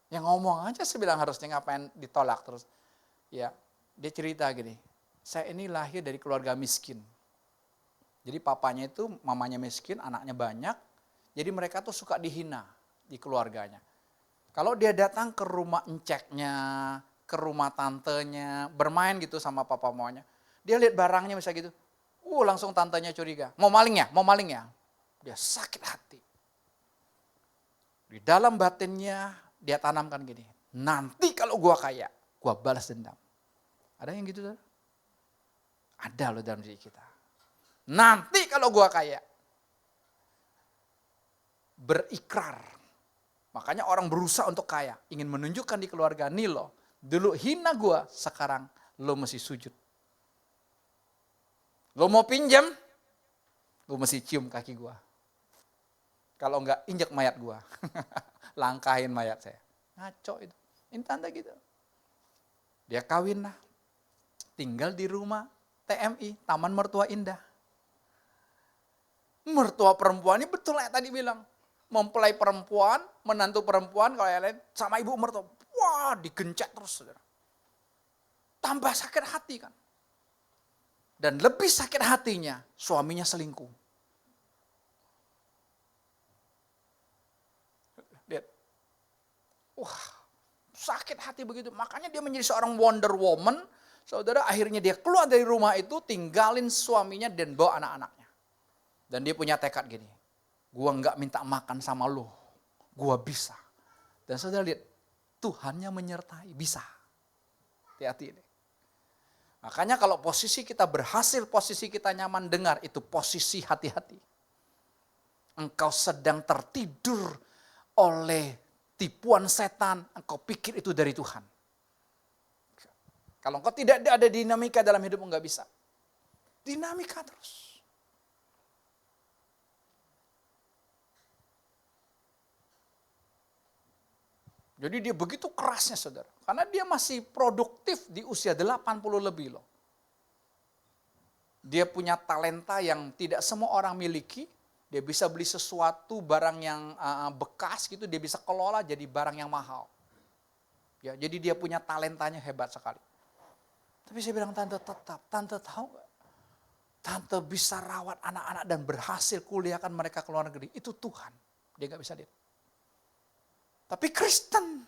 S3: Yang ngomong aja saya bilang harusnya ngapain ditolak terus. Ya. Dia cerita gini, saya ini lahir dari keluarga miskin. Jadi papanya itu, mamanya miskin, anaknya banyak. Jadi mereka tuh suka dihina di keluarganya. Kalau dia datang ke rumah enceknya, ke rumah tantenya, bermain gitu sama papa mamanya. Dia lihat barangnya misalnya gitu, langsung tantenya curiga. Mau maling ya? Dia sakit hati. Di dalam batinnya dia tanamkan gini, nanti kalau gua kaya, gua balas dendam. Ada yang gitu, saudara? Ada loh dalam diri kita. Nanti kalau gua kaya. Berikrar. Makanya orang berusaha untuk kaya. Ingin menunjukkan di keluarga, nih loh. Dulu hina gua, sekarang lo mesti sujud. Lo mau pinjam, lo mesti cium kaki gua. Kalau enggak, injak mayat gua. Langkahin mayat saya. Ngaco itu. Ini tanda gitu. Dia kawin lah. Tinggal di rumah TMI, Taman Mertua Indah. Mertua perempuan ini betul yang tadi bilang. Mempelai perempuan, menantu perempuan, kalau yang lain sama ibu mertua. Wah, digencet terus, saudara. Tambah sakit hati kan. Dan lebih sakit hatinya, suaminya selingkuh. Lihat. Wah, sakit hati begitu. Makanya dia menjadi seorang wonder woman. Saudara, akhirnya dia keluar dari rumah itu, tinggalin suaminya dan bawa anak-anaknya. Dan dia punya tekad gini, gua enggak minta makan sama lo, gua bisa. Dan saudara lihat, Tuhannya menyertai, bisa. Hati-hati ini. Makanya kalau posisi kita berhasil, posisi kita nyaman dengar, itu posisi hati-hati. engkau sedang tertidur oleh tipuan setan, engkau pikir itu dari Tuhan. Kalau engkau tidak ada dinamika dalam hidupmu, nggak bisa. Dinamika terus. Jadi dia begitu kerasnya saudara. Karena dia masih produktif di usia 80 lebih loh. Dia punya talenta yang tidak semua orang miliki. Dia bisa beli sesuatu barang yang bekas gitu, dia bisa kelola jadi barang yang mahal. Ya, jadi dia punya talentanya hebat sekali. Tapi saya bilang, tante tetap, tante tahu gak? Tante bisa rawat anak-anak dan berhasil kuliahkan mereka ke luar negeri. Itu Tuhan. Dia gak bisa lihat. Tapi Kristen,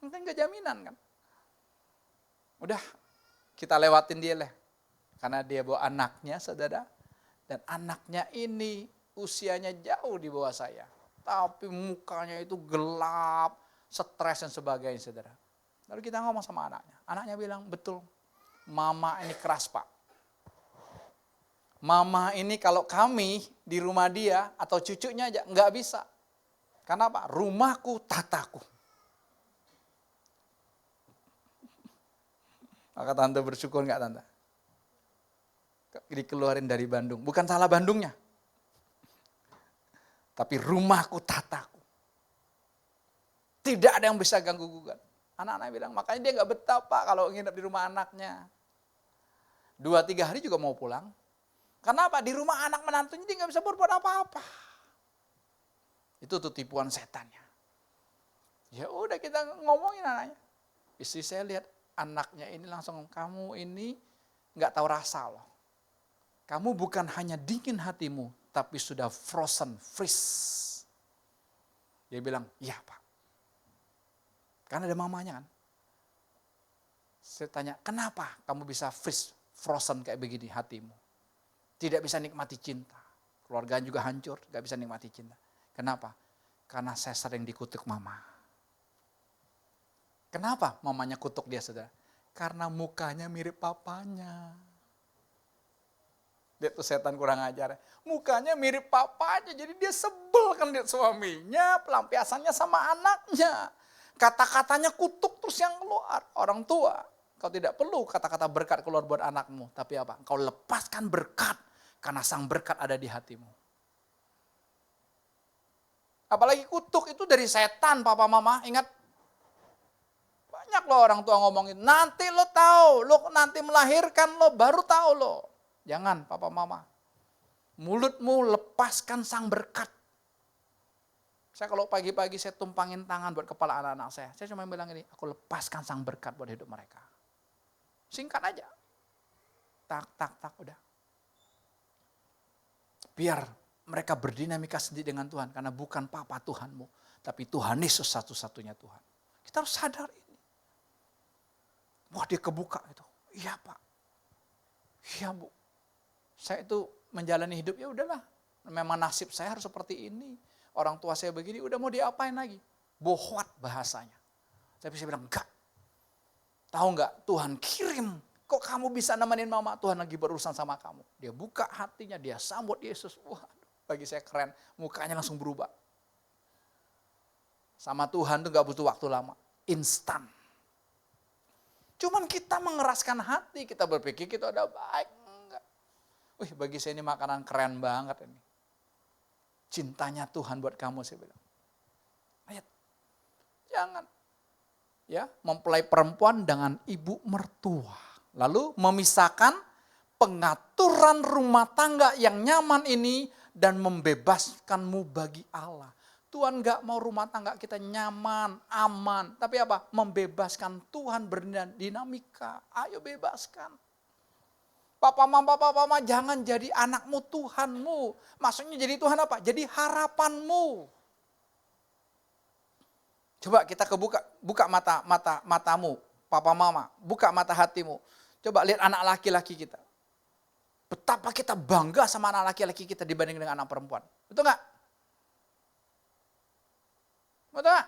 S3: mungkin gak jaminan kan. Udah, kita lewatin dia lah. Karena dia bawa anaknya, saudara. Dan anaknya ini usianya jauh di bawah saya. Tapi mukanya itu gelap, stres dan sebagainya, saudara. Lalu kita ngomong sama anaknya. Anaknya bilang, betul, mama ini keras pak. Mama ini kalau kami di rumah dia atau cucunya aja nggak bisa. Karena apa? Rumahku tataku. Maka tante bersyukur nggak tante? Dikeluarin dari Bandung. Bukan salah Bandungnya. Tapi rumahku tataku. Tidak ada yang bisa ganggu gugat. Anak-anak bilang, makanya dia nggak betah pak kalau nginep di rumah anaknya. 2-3 hari juga mau pulang. Karena apa? Di rumah anak menantunya dia nggak bisa berbuat apa-apa. Itu tuh tipuan setannya. Ya udah kita ngomongin anaknya. Istri saya lihat anaknya ini langsung, kamu ini nggak tahu rasa loh. Kamu bukan hanya dingin hatimu, tapi sudah frozen, freeze. Dia bilang, iya pak. Karena ada mamanya kan. Saya tanya, kenapa kamu bisa freeze, frozen kayak begini hatimu? Tidak bisa nikmati cinta. Keluarga juga hancur, gak bisa nikmati cinta. Kenapa? Karena saya sering dikutuk mama. Kenapa mamanya kutuk dia, saudara? Karena mukanya mirip papanya. Dia tuh setan kurang ajar. Mukanya mirip papanya, jadi dia sebel kan lihat suaminya, pelampiasannya sama anaknya. Kata-katanya kutuk terus yang keluar. Orang tua, kau tidak perlu kata-kata berkat keluar buat anakmu. Tapi apa? Kau lepaskan berkat, karena sang berkat ada di hatimu. Apalagi kutuk itu dari setan, papa mama. Ingat, banyak loh orang tua ngomongin, nanti lo tahu, lo nanti melahirkan lo baru tahu lo. Jangan papa mama. Mulutmu lepaskan sang berkat. Saya kalau pagi-pagi saya tumpangin tangan buat kepala anak-anak saya cuma bilang ini, aku lepaskan sang berkat buat hidup mereka. Singkat aja. Tak, tak, tak, udah. Biar mereka berdinamika sendiri dengan Tuhan. Karena bukan papa Tuhanmu. Tapi Tuhan Yesus satu-satunya Tuhan. Kita harus sadar ini. Wah dia kebuka itu. Iya pak. Iya bu. Saya itu menjalani hidup ya udahlah. Memang nasib saya harus seperti ini. Orang tua saya begini udah mau diapain lagi. Bohwat bahasanya. Tapi saya bilang enggak. Tahu enggak Tuhan kirim. Kok kamu bisa nemenin mama? Tuhan lagi berurusan sama kamu. Dia buka hatinya, dia sambut Yesus. Wah, bagi saya keren. Mukanya langsung berubah. Sama Tuhan tuh gak butuh waktu lama. Instan. Cuman kita mengeraskan hati. Kita berpikir kita udah baik. Enggak. Wih, bagi saya ini makanan keren banget ini. Cintanya Tuhan buat kamu, saya bilang. Ayat. Jangan. Ya, mempelai perempuan dengan ibu mertua. Lalu memisahkan pengaturan rumah tangga yang nyaman ini dan membebaskanmu bagi Allah. Tuhan gak mau rumah tangga kita nyaman, aman. Tapi apa? Membebaskan Tuhan berdinamika. Ayo bebaskan. Papa mama jangan jadi anakmu Tuhanmu. Maksudnya jadi Tuhan apa? Jadi harapanmu. Coba kita buka matamu, papa mama, buka mata hatimu. Coba lihat anak laki-laki kita. Betapa kita bangga sama anak laki-laki kita dibanding dengan anak perempuan. Betul nggak? Betul nggak?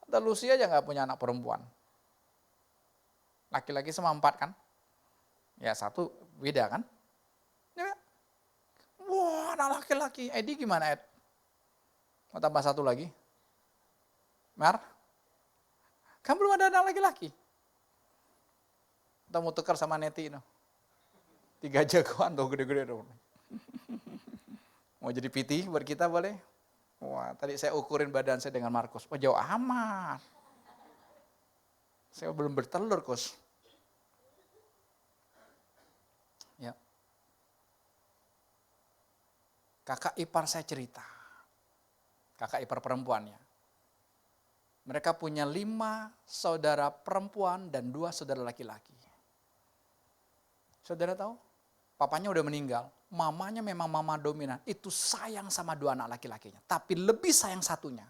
S3: Ada Lucy aja nggak punya anak perempuan. Laki-laki sama 4 kan? Ya 1 beda kan? Ya. Wah anak laki-laki. Edi gimana Ed? Mau tambah satu lagi? Mar? Kan belum ada anak laki-laki. Kita mau tukar sama Neti. No. 3 jagoan tuh gede-gede dong. Mau jadi PT buat kita boleh? Wah, tadi saya ukurin badan saya dengan Markus. Oh, jauh amat. Saya belum bertelur, Kus. Ya. Kakak ipar saya cerita. Kakak ipar perempuannya. Mereka punya 5 saudara perempuan dan 2 saudara laki-laki. Saudara tahu? Papanya udah meninggal. Mamanya memang mama dominan. Itu sayang sama 2 anak laki-lakinya. Tapi lebih sayang satunya.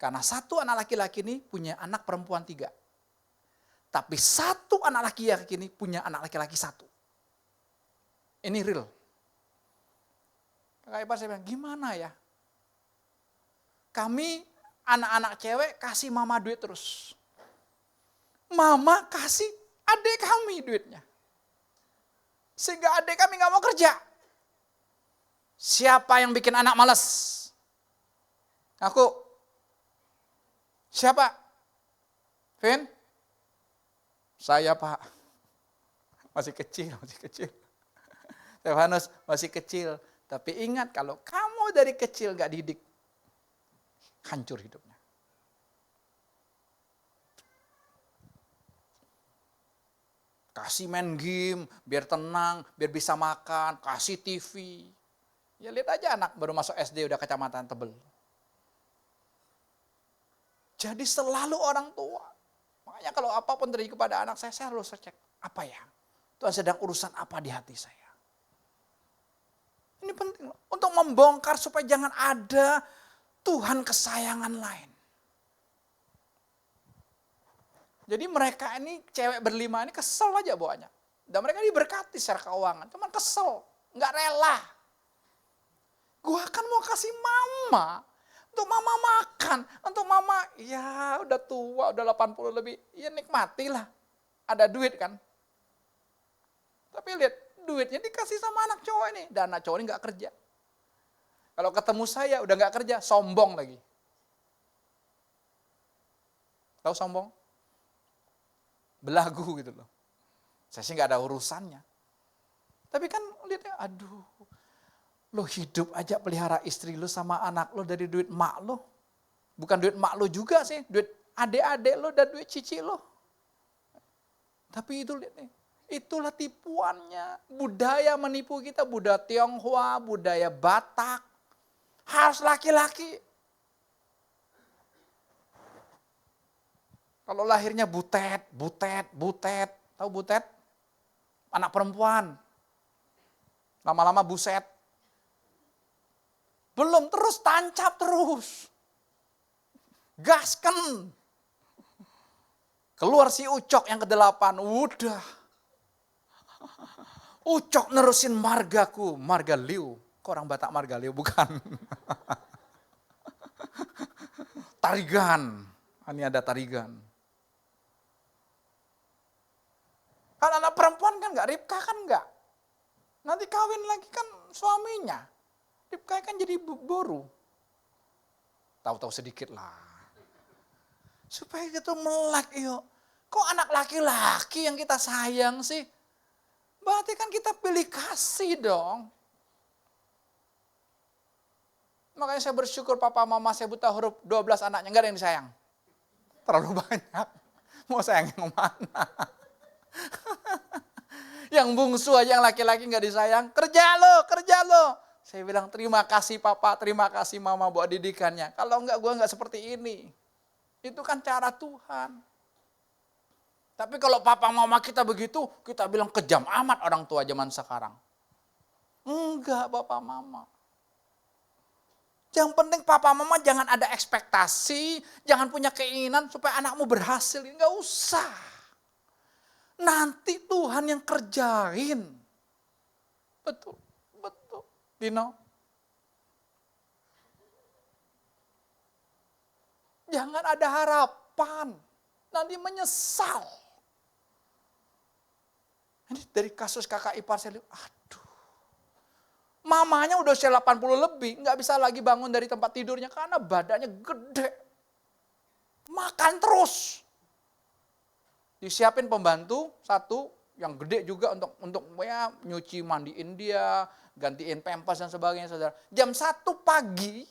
S3: Karena 1 anak laki-laki ini punya anak perempuan 3. Tapi 1 anak laki-laki ini punya anak laki-laki 1. Ini real. Kakak ipar saya bilang, gimana ya? Kami anak-anak cewek kasih mama duit terus. Mama kasih adik kami duitnya. Sehingga adik kami gak mau kerja. Siapa yang bikin anak malas? Aku. Siapa? Vin? Saya, Pak. Masih kecil. Stefanus masih kecil. Tapi ingat kalau kamu dari kecil gak didik, hancur hidupnya. Kasih main game, biar tenang, biar bisa makan, kasih TV. Ya lihat aja anak baru masuk SD udah kacamata tebel. Jadi selalu orang tua. Makanya kalau apapun terjadi kepada anak saya harus cek. Apa ya? Tuhan sedang urusan apa di hati saya? Ini penting loh. Untuk membongkar supaya jangan ada Tuhan kesayangan lain. Jadi mereka ini cewek berlima ini kesel aja bawanya. Dan mereka diberkati secara keuangan. Cuman kesel. Nggak rela. Gua kan mau kasih mama. Untuk mama makan. Untuk mama ya udah tua. Udah 80 lebih. Ya nikmatilah. Ada duit kan. Tapi lihat. Duitnya dikasih sama anak cowok ini. Dan anak cowok ini nggak kerja. Kalau ketemu saya udah nggak kerja. Sombong lagi. Tahu sombong? Belagu gitu loh. Saya sih gak ada urusannya. Tapi kan lihatnya, aduh. Lo hidup aja pelihara istri lo sama anak lo dari duit mak lo. Bukan duit mak lo juga sih. Duit adik-adik lo dan duit cici lo. Tapi itu lihat nih. Itulah tipuannya. Budaya menipu kita. Budaya Tionghoa, budaya Batak. Harus laki-laki. Kalau lahirnya butet. Tahu butet? Anak perempuan. Lama-lama buset. Belum, terus tancap terus. Gasken. Keluar si Ucok yang ke-8. Udah. Ucok nerusin margaku. Marga Liu. Kok orang Batak Marga Liu? Bukan. Tarigan. Ini ada tarigan. Kan anak perempuan kan enggak, Ribka kan enggak. Nanti kawin lagi kan suaminya. Ribka kan jadi boru. Tahu-tahu sedikit lah. Supaya gitu melek yuk. Kok anak laki-laki yang kita sayang sih? Berarti kan kita pilih kasih dong. Makanya saya bersyukur papa mama saya buta huruf 12 anaknya. Enggak ada yang disayang. Terlalu banyak. Mau sayang yang mana? Yang bungsu aja yang laki-laki gak disayang. Kerja lo. Saya bilang terima kasih papa, terima kasih mama buat didikannya. Kalau enggak gue enggak seperti ini. Itu kan cara Tuhan. Tapi kalau papa mama kita begitu, kita bilang kejam amat orang tua zaman sekarang. Enggak papa mama. Yang penting papa mama jangan ada ekspektasi, jangan punya keinginan supaya anakmu berhasil. Enggak usah. Nanti Tuhan yang kerjain. Betul. Dino. Jangan ada harapan. Nanti menyesal. Ini dari kasus kakak ipar saya lihat, aduh. Mamanya udah usia 80 lebih, nggak bisa lagi bangun dari tempat tidurnya karena badannya gede. Makan terus. Disiapin pembantu satu yang gede juga untuk ya, nyuci mandiin dia, gantiin pempas dan sebagainya, saudara. Jam 1 pagi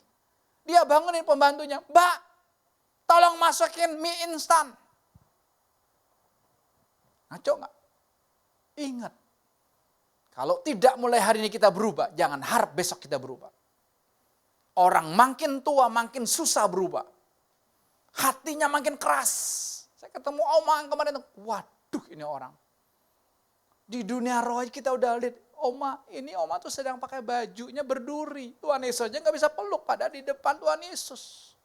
S3: dia bangunin pembantunya, "Mbak, tolong masukin mie instan." Ngaco nggak? Ingat, kalau tidak mulai hari ini kita berubah, jangan harap besok kita berubah. Orang makin tua makin susah berubah. Hatinya makin keras. Saya ketemu Oma yang kemarin, waduh ini orang. Di dunia roh kita udah lihat, Oma tuh sedang pakai bajunya berduri. Tuhan Yesus aja gak bisa peluk, padahal di depan Tuhan Yesus.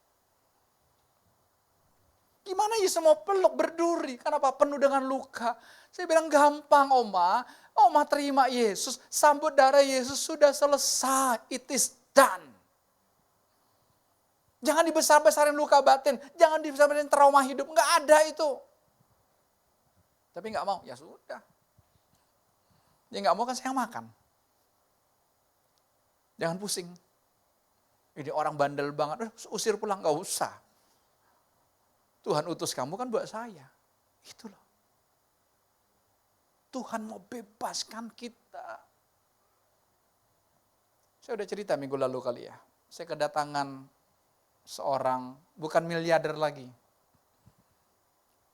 S3: Gimana Yesus mau peluk berduri? Kenapa? Penuh dengan luka. Saya bilang gampang Oma terima Yesus, sambut darah Yesus, sudah selesai, it is done. Jangan dibesar-besarin luka batin, jangan dibesar-besarin trauma hidup, nggak ada itu. Tapi nggak mau, ya sudah. Dia nggak mau kan saya yang makan. Jangan pusing. Ini orang bandel banget, usir pulang, nggak usah. Tuhan utus kamu kan buat saya. Itu loh. Tuhan mau bebaskan kita. Saya udah cerita minggu lalu kali ya. Saya kedatangan seorang, bukan miliarder lagi.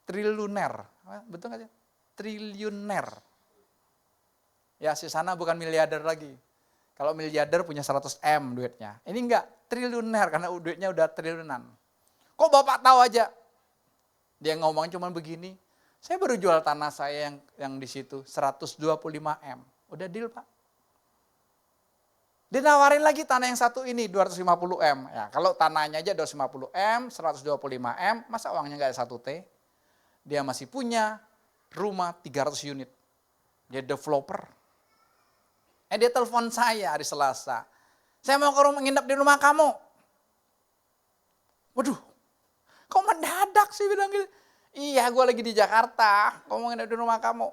S3: Triliuner. Betul nggak sih? Triliuner. Ya si sana bukan miliarder lagi. Kalau miliarder punya 100 M duitnya. Ini enggak, triliuner karena duitnya udah triliunan. Kok Bapak tahu aja? Dia ngomong cuma begini. Saya baru jual tanah saya yang di situ 125 M. Udah deal Pak. Dia nawarin lagi tanah yang satu ini 250 M. Ya, kalau tanahnya aja 250 M, 125 M, masa uangnya nggak ada 1 T? Dia masih punya rumah 300 unit. Dia developer. Dia telepon saya hari Selasa. Saya mau nginep di rumah kamu. Waduh, kok mendadak sih bilang gitu. Iya, gue lagi di Jakarta, kok mau nginep di rumah kamu.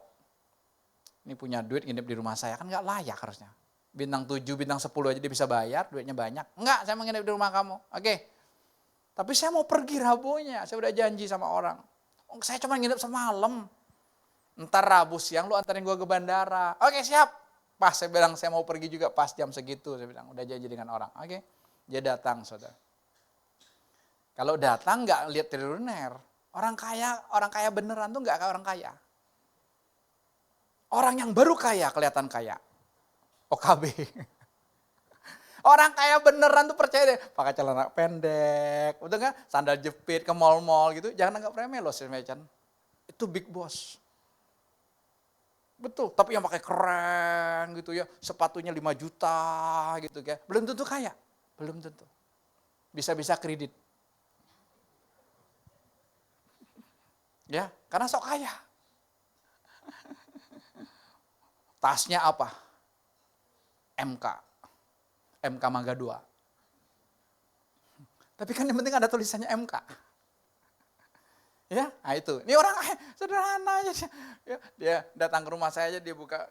S3: Ini punya duit nginep di rumah saya, kan gak layak harusnya. Bintang 7, bintang 10 aja dia bisa bayar, duitnya banyak. Enggak, saya mau nginep di rumah kamu. Oke. Tapi saya mau pergi Rabunya, saya udah janji sama orang. Saya cuma nginep semalam. Ntar Rabu siang lu antarin gue ke bandara. Oke, siap. Pas saya bilang saya mau pergi juga pas jam segitu. Saya bilang udah janji dengan orang. Oke. Dia datang saudara. Kalau datang nggak lihat triliuner. Orang kaya beneran tuh nggak kayak orang kaya. Orang yang baru kaya kelihatan kaya. OKB. Orang kaya beneran tuh percaya deh. Pakai celana pendek. Betul nggak? Sandal jepit ke mall-mall gitu. Jangan anggap remeh loh si Mecan. Itu big boss. Betul, tapi yang pakai keren gitu ya, sepatunya 5 juta gitu ya. Belum tentu kaya, belum tentu. Bisa-bisa kredit. Ya, karena sok kaya. Tasnya apa? MK Mangga 2. Tapi kan yang penting ada tulisannya MK. Ya, nah itu. Ini orang sederhana aja. Ya, dia datang ke rumah saya aja, dia buka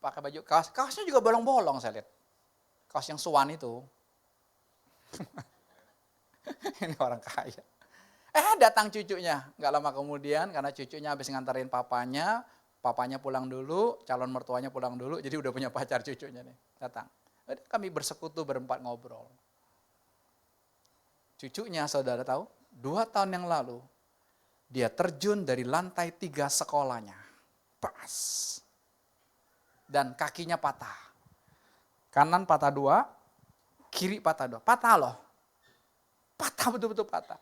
S3: pakai baju kaos. Kaosnya juga bolong-bolong saya lihat. Kaos yang Swan itu. Ini orang kaya. Datang cucunya. Nggak lama kemudian karena cucunya habis nganterin papanya pulang dulu, calon mertuanya pulang dulu, jadi udah punya pacar cucunya nih. Datang. Kami bersekutu berempat ngobrol. Cucunya saudara tahu, 2 tahun yang lalu, dia terjun dari lantai 3 sekolahnya. Pas. Dan kakinya patah. Kanan patah 2, kiri patah 2. Patah loh. Patah betul-betul patah.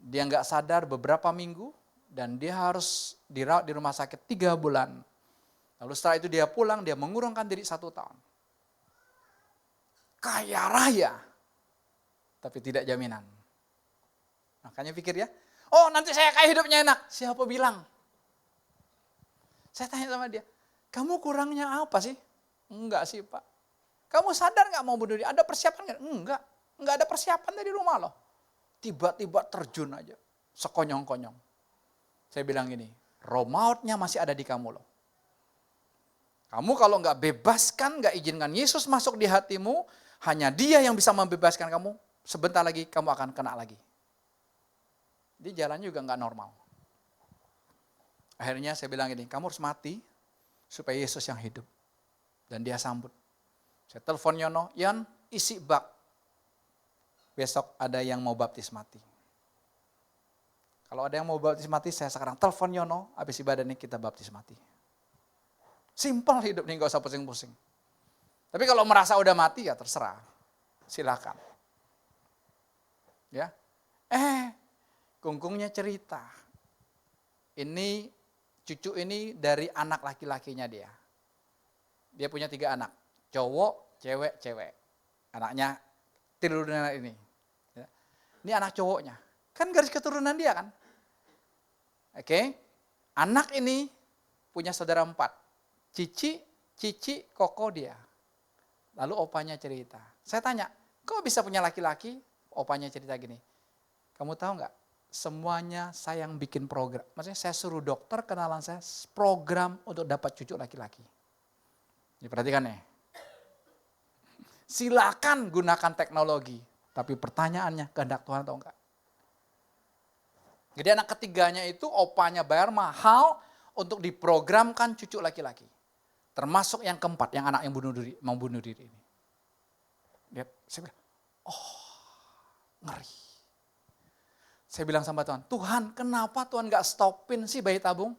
S3: Dia nggak sadar beberapa minggu dan dia harus dirawat di rumah sakit 3 bulan. Lalu setelah itu dia pulang, dia mengurungkan diri 1 tahun. Kaya raya, tapi tidak jaminan. Makanya pikir ya, oh nanti saya kaya hidupnya enak. Siapa bilang? Saya tanya sama dia, kamu kurangnya apa sih? Enggak sih Pak. Kamu sadar gak mau bunuh diri? Ada persiapan gak? Enggak ada persiapan dari rumah loh. Tiba-tiba terjun aja, sekonyong-konyong. Saya bilang gini, roh mautnya masih ada di kamu loh. Kamu kalau nggak bebaskan, nggak izinkan Yesus masuk di hatimu, hanya Dia yang bisa membebaskan kamu, sebentar lagi kamu akan kena lagi. Di jalannya juga nggak normal. Akhirnya saya bilang gini, kamu harus mati supaya Yesus yang hidup. Dan dia sambut. Saya telepon Yono, Yon isi bak. Besok ada yang mau baptis mati. Kalau ada yang mau baptis mati, saya sekarang telepon Yono, habis ibadah ini kita baptis mati. Simpel hidup nih, gak usah pusing-pusing. Tapi kalau merasa udah mati ya terserah, silakan. Ya, Kungkungnya cerita. Ini cucu ini dari anak laki-lakinya dia. Dia punya 3 anak, cowok, cewek, cewek. Anaknya turunan ini. Ya. Ini anak cowoknya, kan garis keturunan dia kan. Oke, anak ini punya saudara 4, cici, koko dia. Lalu opanya cerita. Saya tanya, kok bisa punya laki-laki? Opanya cerita gini, kamu tahu nggak? Semuanya saya yang bikin program. Maksudnya saya suruh dokter kenalan saya program untuk dapat cucu laki-laki. Diperhatikan ya. Silakan gunakan teknologi. Tapi pertanyaannya kehendak Tuhan atau enggak? Jadi anak ketiganya itu opanya bayar mahal untuk diprogramkan cucu laki-laki. Termasuk yang keempat, yang anak yang mau bunuh diri ini. Lihat, saya bilang, ngeri. Saya bilang sama Tuhan, Tuhan kenapa Tuhan gak stopin sih bayi tabung?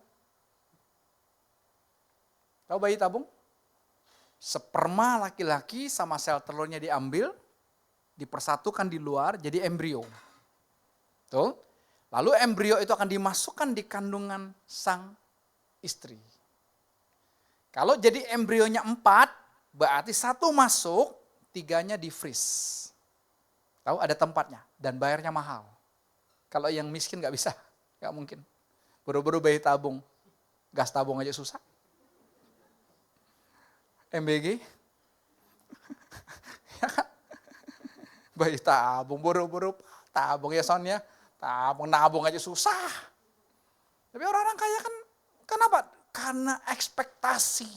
S3: Tahu bayi tabung? Sperma laki-laki sama sel telurnya diambil, dipersatukan di luar jadi embrio. Tuh. Lalu embrio itu akan dimasukkan di kandungan sang istri. Kalau jadi embrionya 4, berarti 1 masuk, 3-nya di freeze. Tahu ada tempatnya dan bayarnya mahal. Kalau yang miskin gak bisa, gak mungkin. Buru-buru bayi tabung, gas tabung aja susah. MBG, ya kan? Bayi tabung, buru-buru tabung ya Son ya. Tabung, nabung aja susah. Tapi orang-orang kaya kan, kenapa? Karena ekspektasi.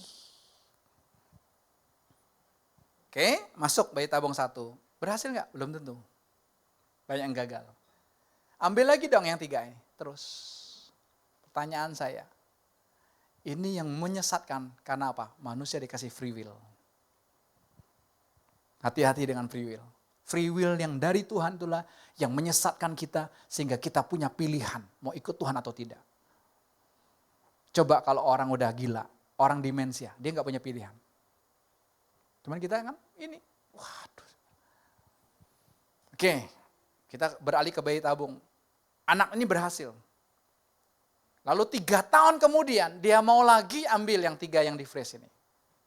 S3: Oke, masuk bayi tabung 1. Berhasil nggak? Belum tentu. Banyak yang gagal. Ambil lagi dong yang 3 ini. Terus, pertanyaan saya. Ini yang menyesatkan, karena apa? Manusia dikasih free will. Hati-hati dengan free will. Free will yang dari Tuhan itulah yang menyesatkan kita sehingga kita punya pilihan mau ikut Tuhan atau tidak. Coba kalau orang udah gila, orang demensia, dia nggak punya pilihan. Cuman kita kan ini, waduh. Oke, kita beralih ke bayi tabung. Anak ini berhasil. Lalu 3 tahun kemudian dia mau lagi ambil yang 3 yang di freeze ini.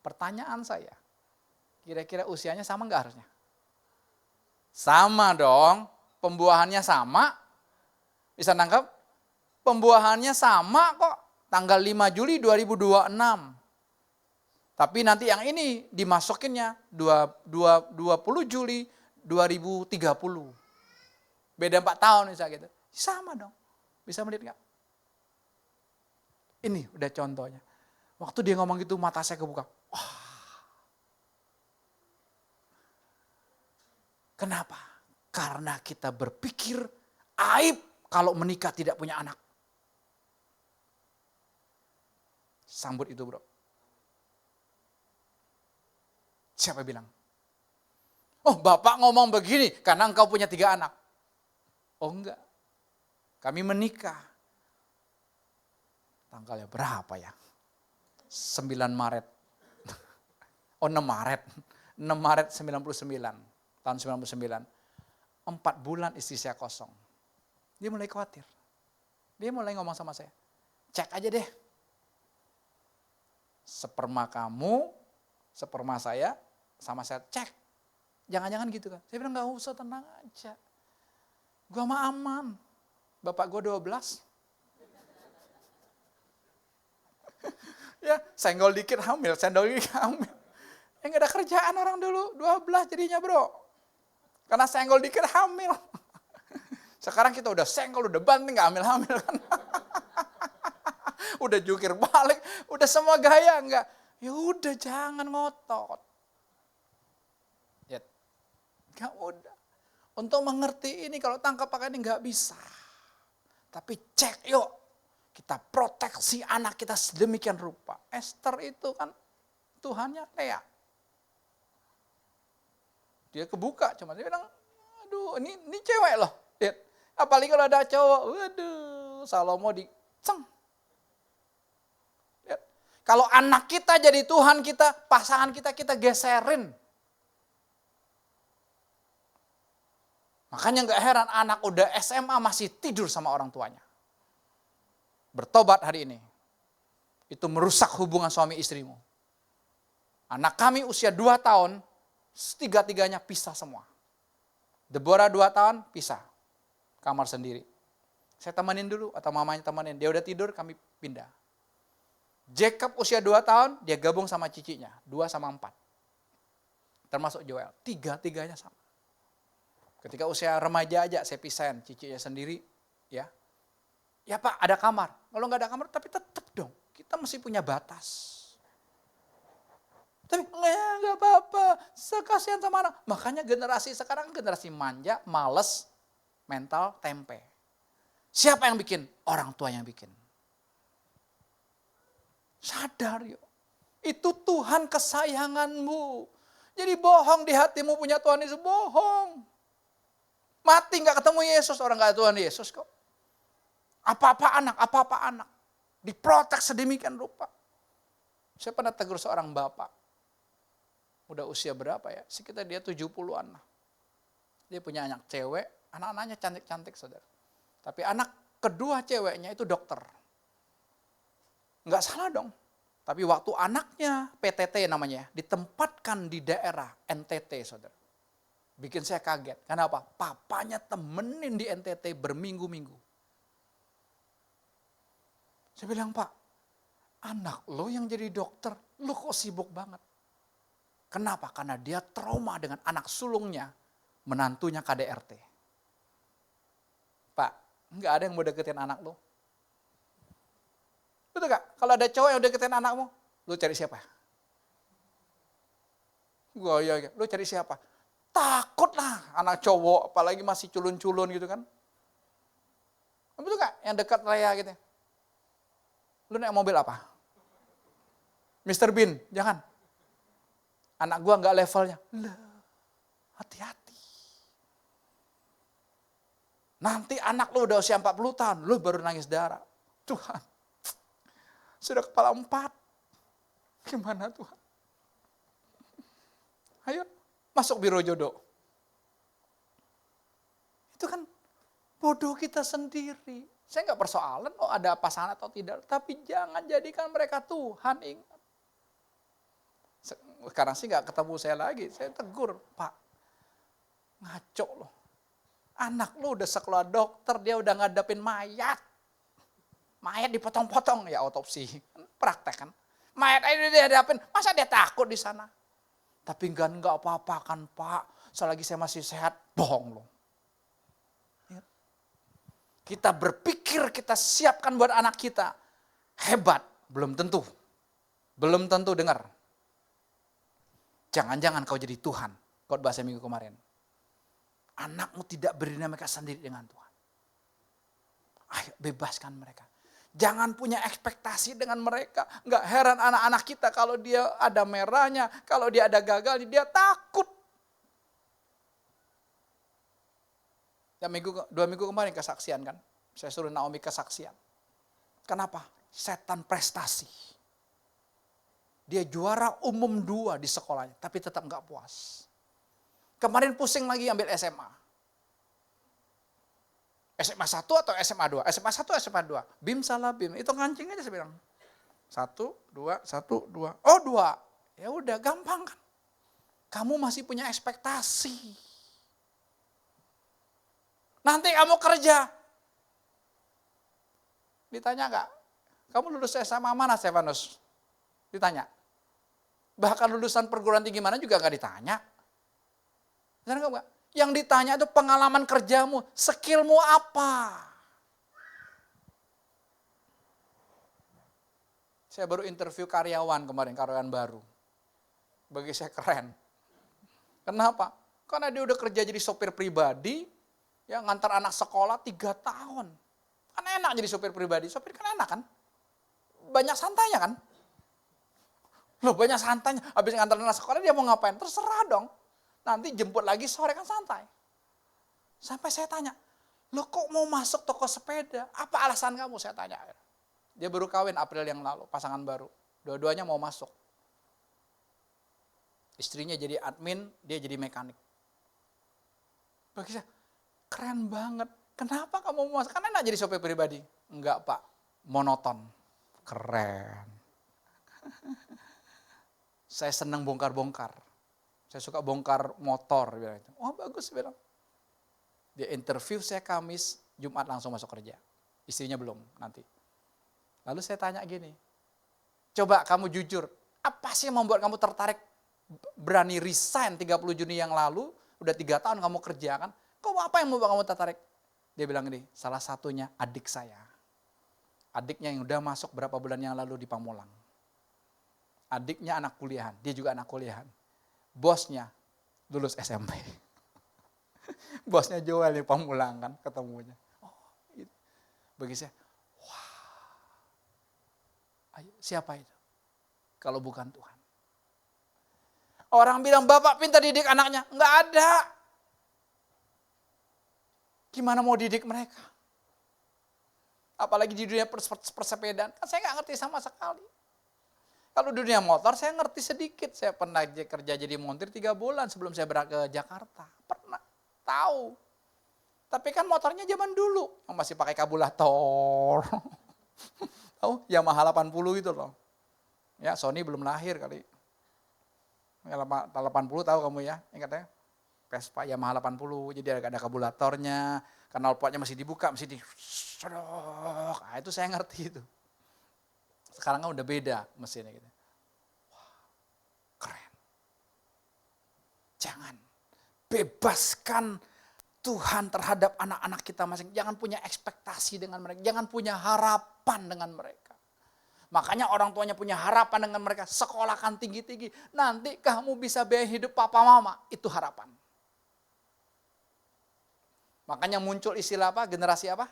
S3: Pertanyaan saya, kira-kira usianya sama nggak harusnya? Sama dong, pembuahannya sama. Bisa nangkep? Pembuahannya sama kok, tanggal 5 Juli 2026. Tapi nanti yang ini dimasukinnya 20 Juli 2030. Beda 4 tahun misalnya gitu. Sama dong, bisa melihat nggak? Ini udah contohnya. Waktu dia ngomong gitu mata saya kebuka. Wah. Kenapa? Karena kita berpikir aib kalau menikah tidak punya anak. Sambut itu bro. Siapa bilang? Oh bapak ngomong begini karena engkau punya 3 anak. Oh enggak. Kami menikah. Tanggalnya berapa ya? 9 Maret. Oh 6 Maret. 6 Maret 99. Tahun 99. 4 bulan istri saya kosong. Dia mulai khawatir. Dia mulai ngomong sama saya. Cek aja deh. Sperma kamu, sperma saya, sama saya cek. Jangan-jangan gitu kan. Saya bilang gak usah, tenang aja. Gua mah aman. Bapak gua 12. Ya, senggol dikit hamil, senggol dikit hamil. Gak ada kerjaan orang dulu, 12 jadinya bro. Karena senggol dikit hamil. Sekarang kita udah senggol, udah banting, gak hamil-hamil kan. Udah jungkir balik, udah semua gaya, enggak. Ya udah jangan ngotot. Ya, gak udah. Untuk mengerti ini kalau tangkap pakai ini gak bisa. Tapi cek yuk. Kita proteksi anak kita sedemikian rupa. Esther itu kan Tuhannya Lea. Dia kebuka, cuma dia bilang, aduh ini cewek loh. Lihat. Apalagi kalau ada cowok, waduh, Salomo diceng. Lihat. Kalau anak kita jadi Tuhan kita, pasangan kita geserin. Makanya gak heran anak udah SMA masih tidur sama orang tuanya. Bertobat hari ini. Itu merusak hubungan suami istrimu. Anak kami usia 2 tahun, 3-tiganya pisah semua. Deborah 2 tahun, pisah. Kamar sendiri. Saya temenin dulu, atau mamanya temenin. Dia udah tidur, kami pindah. Jacob usia 2 tahun, dia gabung sama cicinya. 2 sama 4. Termasuk Joel. 3-tiganya sama. Ketika usia remaja aja, saya pisahin cicinya sendiri. Ya Pak, ada kamar. Kalau nggak ada kamar, tapi tetap dong. Kita mesti punya batas. Tapi nggak apa-apa. Sekasian sama anak. Makanya generasi sekarang generasi manja, males, mental, tempe. Siapa yang bikin? Orang tua yang bikin. Sadar yuk. Itu Tuhan kesayanganmu. Jadi bohong di hatimu punya Tuhan Yesus, bohong. Mati nggak ketemu Yesus, orang nggak ada Tuhan Yesus kok. Apa-apa anak. Diprotek sedemikian rupa. Saya pernah tegur seorang bapak. Udah usia berapa ya? Sekitar dia 70-an lah. Dia punya anak cewek, anak-anaknya cantik-cantik saudara. Tapi anak kedua ceweknya itu dokter. Nggak salah dong. Tapi waktu anaknya, PTT namanya, ditempatkan di daerah NTT saudara. Bikin saya kaget. Kenapa? Papanya temenin di NTT berminggu-minggu. Saya bilang, Pak, anak lo yang jadi dokter, lo kok sibuk banget? Kenapa? Karena dia trauma dengan anak sulungnya, menantunya KDRT. Pak, nggak ada yang mau deketin anak lo. Betul gak? Kalau ada cowok yang deketin anakmu, lo cari siapa? Gua ya, lo cari siapa? Takut lah anak cowok, apalagi masih culun-culun gitu kan. Betul gak? Yang dekat raya gitu. Lu naik mobil apa? Mr. Bean, jangan. Anak gua nggak levelnya. Lah, hati-hati. Nanti anak lu udah usia 40 tahun, lu baru nangis darah. Tuhan, sudah kepala 4. Gimana Tuhan? Ayo, masuk biro jodoh. Itu kan bodoh kita sendiri. Saya nggak persoalan ada pasangan atau tidak, tapi jangan jadikan mereka Tuhan. Ingat. Sekarang sih nggak ketemu saya lagi, saya tegur, Pak, ngaco loh. Anak lu udah sekolah dokter, dia udah ngadepin mayat. Mayat dipotong-potong, ya otopsi, praktek kan. Mayat aja dia hadapin, masa dia takut di sana? Tapi nggak apa-apa kan Pak, selagi saya masih sehat, bohong loh. Kita berpikir kita siapkan buat anak kita. Hebat, belum tentu. Belum tentu dengar. Jangan-jangan kau jadi Tuhan. Khotbah saya minggu kemarin. Anakmu tidak berdinamika sendiri dengan Tuhan. Ayo bebaskan mereka. Jangan punya ekspektasi dengan mereka. Nggak heran anak-anak kita kalau dia ada merahnya, kalau dia ada gagalnya, dia takut. Dan 2 minggu kemarin kesaksian kan. Saya suruh Naomi kesaksian. Kenapa? Setan prestasi. Dia juara umum 2 di sekolahnya. Tapi tetap gak puas. Kemarin pusing lagi ambil SMA. SMA 1 atau SMA 2? SMA 1 SMA 2. Bim salah bim. Itu ngancing aja saya bilang. 1, 2, 1, 2. Oh 2. Ya udah gampang kan. Kamu masih punya ekspektasi. Nanti kamu kerja. Ditanya enggak? Kamu lulus SMA mana Stefanus? Ditanya. Bahkan lulusan perguruan tinggi mana juga enggak ditanya. Enggak? Yang ditanya itu pengalaman kerjamu, skillmu apa? Saya baru interview karyawan kemarin, karyawan baru. Bagi saya keren. Kenapa? Karena dia udah kerja jadi sopir pribadi, ya ngantar anak sekolah 3 tahun. Kan enak jadi sopir pribadi, sopir kan enak kan? Banyak santainya kan? Loh banyak santainya, habis ngantar anak sekolah dia mau ngapain? Terserah dong. Nanti jemput lagi sore kan santai. Sampai saya tanya, lo kok mau masuk toko sepeda? Apa alasan kamu? Saya tanya. Dia baru kawin April yang lalu, pasangan baru. Dua-duanya mau masuk. Istrinya jadi admin, dia jadi mekanik. Bagi saya, keren banget. Kenapa kamu mau masuk? Kan enak jadi sopir pribadi. Enggak Pak, monoton. Keren. Saya senang bongkar-bongkar. Saya suka bongkar motor. Bilang itu. Oh bagus, bilang. Dia interview saya Kamis, Jumat langsung masuk kerja. Istrinya belum nanti. Lalu saya tanya gini, coba kamu jujur, apa sih yang membuat kamu tertarik berani resign 30 Juni yang lalu, udah 3 tahun kamu kerja kan, kok apa yang membuat kamu tertarik? Dia bilang gini, salah satunya adik saya. Adiknya yang udah masuk berapa bulan yang lalu di Pamulang. Adiknya anak kuliahan, dia juga anak kuliahan. Bosnya lulus SMP. Bosnya Joel di Pamulang kan ketemunya. Oh, gitu. Bagi saya, ayo, siapa itu? Kalau bukan Tuhan. Orang bilang, Bapak pintar didik anaknya. Enggak ada. Gimana mau didik mereka? Apalagi di dunia persepedaan. Kan saya enggak ngerti sama sekali. Kalau dunia motor saya ngerti sedikit. Saya pernah kerja jadi montir 3 bulan sebelum saya berangkat ke Jakarta. Pernah. Tahu. Tapi kan motornya zaman dulu. Yang masih pakai kabulator. Tahu Yamaha 80 itu loh. Ya Sony belum lahir kali. 80 tahu kamu ya, ingat ya. Vespa Yamaha 80, jadi ada kabulatornya, knalpotnya masih dibuka, masih disodok. Nah, itu saya ngerti itu. Sekarang kan udah beda mesinnya gitu. Wah, keren. Jangan bebaskan Tuhan terhadap anak-anak kita masing. Jangan punya ekspektasi dengan mereka. Jangan punya harapan dengan mereka. Makanya orang tuanya punya harapan dengan mereka. Sekolahkan tinggi-tinggi. Nanti kamu bisa biaya hidup papa mama. Itu harapan. Makanya muncul istilah apa? Generasi apa?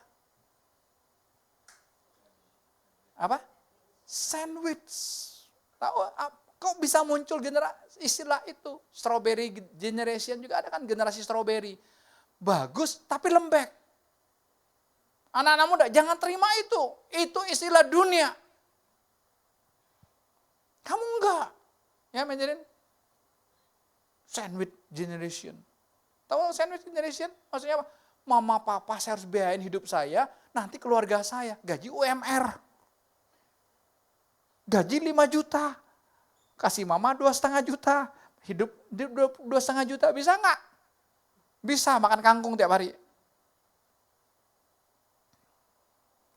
S3: Apa? Sandwich. Tahu? Kok bisa muncul istilah itu? Strawberry generation juga ada kan generasi strawberry. Bagus tapi lembek. Anak-anak muda jangan terima itu. Itu istilah dunia. Kamu enggak. Ya menjadi sandwich generation. Tahu sandwich generation? Maksudnya apa? Mama papa saya harus biayain hidup saya, nanti keluarga saya gaji UMR. Gaji 5 juta. Kasih mama 2,5 juta. Hidup 2,5 juta bisa enggak? Bisa makan kangkung tiap hari.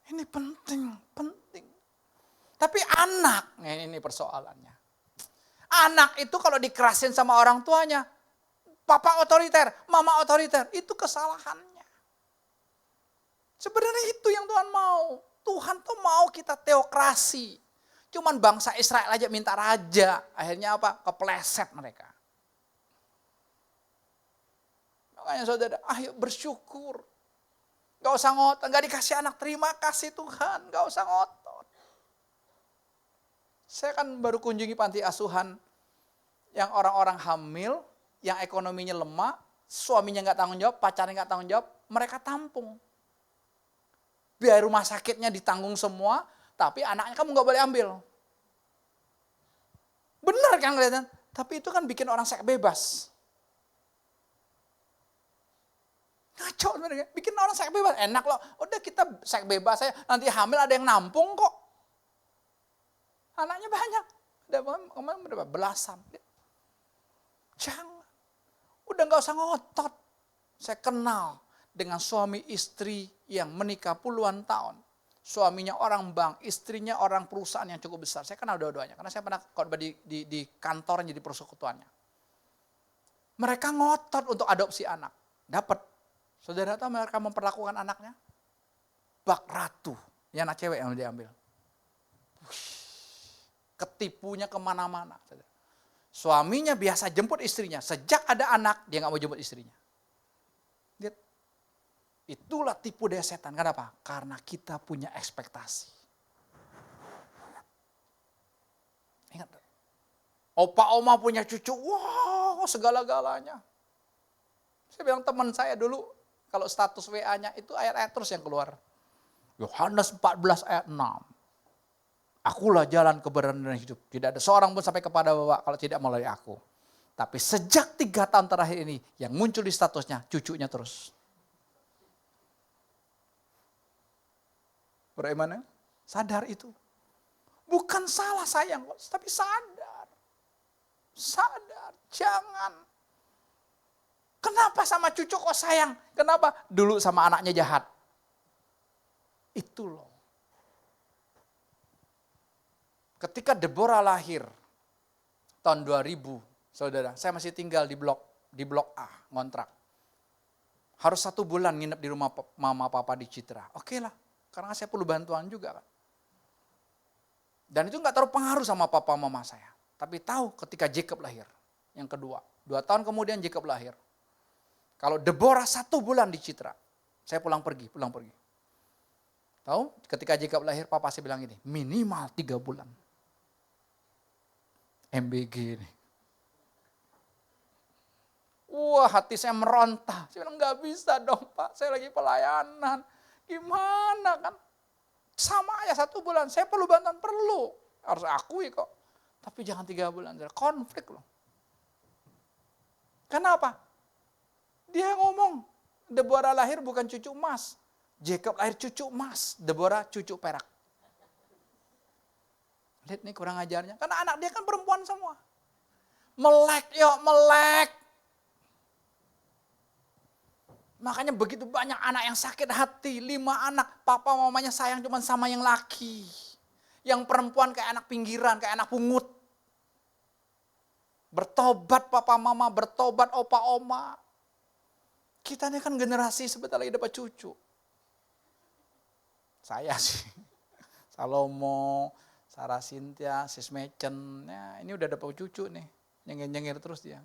S3: Ini penting. Tapi anak, ini persoalannya. Anak itu kalau dikerasin sama orang tuanya, papa otoriter, mama otoriter, itu kesalahannya. Sebenarnya itu yang Tuhan mau. Tuhan tuh mau kita teokrasi. Cuman bangsa Israel aja minta raja, akhirnya apa? Kepleset mereka. Makanya saudara, ayo bersyukur. Gak usah ngotot, gak dikasih anak, terima kasih Tuhan, gak usah ngotot. Saya kan baru kunjungi panti asuhan yang orang-orang hamil, yang ekonominya lemah, suaminya gak tanggung jawab, pacarnya gak tanggung jawab, mereka tampung. Biaya rumah sakitnya ditanggung semua, tapi anaknya kamu gak boleh ambil. Benar kan kelihatan? Tapi itu kan bikin orang seks bebas. Ngaco sebenarnya, bikin orang seks bebas. Enak loh, udah kita seks bebas saya, nanti hamil ada yang nampung kok. Anaknya banyak, ada berapa? Belasan. Jangan, udah gak usah ngotot. Saya kenal dengan suami istri yang menikah puluhan tahun. Suaminya orang bank, istrinya orang perusahaan yang cukup besar. Saya kenal dua-duanya, karena saya pernah khotbah di kantor yang jadi persekutuannya. Mereka ngotot untuk adopsi anak. Dapat. Saudara tahu mereka memperlakukan anaknya? Bak ratu. Ya anak cewek yang diambil. Ketipunya kemana-mana. Suaminya biasa jemput istrinya. Sejak ada anak, dia gak mau jemput istrinya. Lihat. Itulah tipu daya setan. Kenapa? Karena kita punya ekspektasi. Ingat. Opa oma punya cucu. Wow, segala-galanya. Saya bilang teman saya dulu, kalau status WA-nya itu ayat-ayat terus yang keluar. Yohanes 14 ayat 6. Akulah jalan kebenaran dan hidup. Tidak ada seorang pun sampai kepada Bapa kalau tidak melalui aku. Tapi sejak 3 tahun terakhir ini, yang muncul di statusnya, cucunya terus. Beriman ya? Sadar itu. Bukan salah sayang, tapi sadar. Sadar, jangan. Kenapa sama cucu kok sayang? Kenapa? Dulu sama anaknya jahat. Itu loh. Ketika Deborah lahir tahun 2000, saudara, saya masih tinggal di blok A, ngontrak. Harus 1 bulan nginep di rumah mama papa di Citra. Oke lah, karena saya perlu bantuan juga kan. Dan itu gak terlalu pengaruh sama papa mama saya. Tapi tahu ketika Jacob lahir, yang kedua. 2 tahun kemudian Jacob lahir. Kalau Deborah 1 bulan di Citra, saya pulang pergi. Tahu ketika Jacob lahir, papa saya bilang ini, minimal 3 bulan. MBG nih. Wah, hati saya meronta. Saya bilang, gak bisa dong Pak, saya lagi pelayanan. Gimana kan? Sama aja 1 bulan, saya perlu bantuan, perlu. Harus akui kok. Tapi jangan 3 bulan, konflik loh. Kenapa? Dia ngomong, Deborah lahir bukan cucu emas. Jacob lahir cucu emas, Deborah cucu perak. Lihat nih kurang ajarnya, karena anak dia kan perempuan semua. Melek. Makanya begitu banyak anak yang sakit hati, 5 anak, papa mamanya sayang cuma sama yang laki. Yang perempuan kayak anak pinggiran, kayak anak pungut. Bertobat papa mama, bertobat opa oma. Kita ini kan generasi sebentar lagi dapat cucu. Saya sih, Salomo, Sarah Cynthia, Sis Mecen, ya, ini udah dapat cucu nih, nyengir-nyengir terus dia.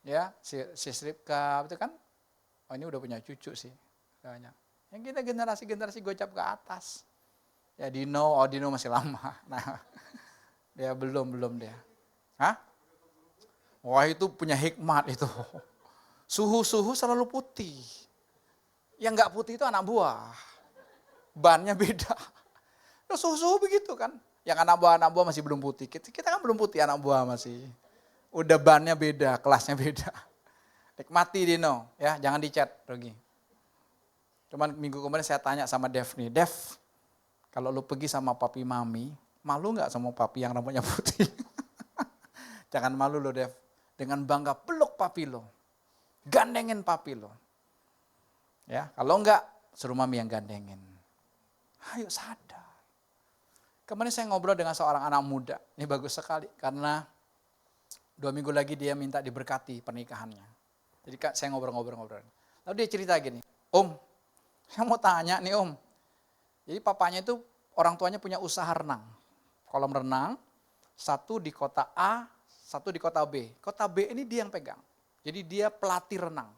S3: Ya, Sis Ripka, itu kan, oh ini udah punya cucu sih, banyak. Yang kita generasi gocap ke atas. Ya Dino masih lama. Nah, dia belum dia. Hah? Wah itu punya hikmat itu. Suhu selalu putih. Yang nggak putih itu anak buah. Bannya beda. Nah, suhu begitu kan. Yang anak buah masih belum putih. Kita kan belum putih, anak buah masih. Udah bannya beda, kelasnya beda. Nikmati Dino, ya jangan di-chat Rogi. Cuman minggu kemarin saya tanya sama Dev nih, Dev, kalau lu pergi sama papi mami, malu nggak sama papi yang rambutnya putih? Jangan malu lo Dev. Dengan bangga peluk papi lo. Gandengin papi lo. Ya, kalau enggak, suruh mami yang gandengin. Ayo sadar. Kemarin saya ngobrol dengan seorang anak muda. Ini bagus sekali karena 2 minggu lagi dia minta diberkati pernikahannya. Jadi saya ngobrol-ngobrol. Lalu dia cerita gini, Om, saya mau tanya nih Om. Jadi papanya itu orang tuanya punya usaha renang. Kolam renang, 1 di kota A, 1 di kota B. Kota B ini dia yang pegang. Jadi dia pelatih renang.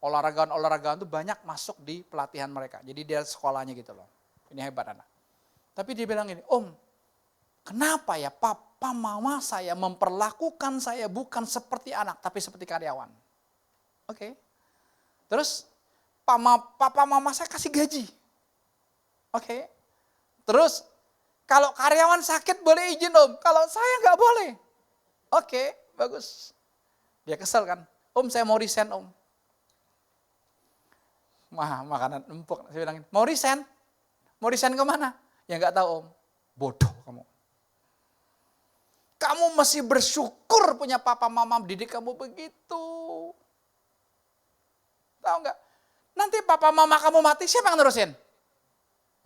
S3: Olahragaan-olahragaan itu banyak masuk di pelatihan mereka. Jadi dia sekolahnya gitu loh. Ini hebat anak. Tapi dia bilang ini, Om, kenapa ya papa mama saya memperlakukan saya bukan seperti anak, tapi seperti karyawan. Oke. Terus papa mama saya kasih gaji. Oke. Terus kalau karyawan sakit boleh izin Om, kalau saya nggak boleh. Oke, bagus. Dia kesel kan, Om saya mau resign Om. Makanan empuk, saya bilangin, mau resign? Mau resign kemana? Ya nggak tahu Om, bodoh kamu. Kamu masih bersyukur punya papa mama didik kamu begitu. Tahu nggak? Nanti papa mama kamu mati, siapa yang nerusin?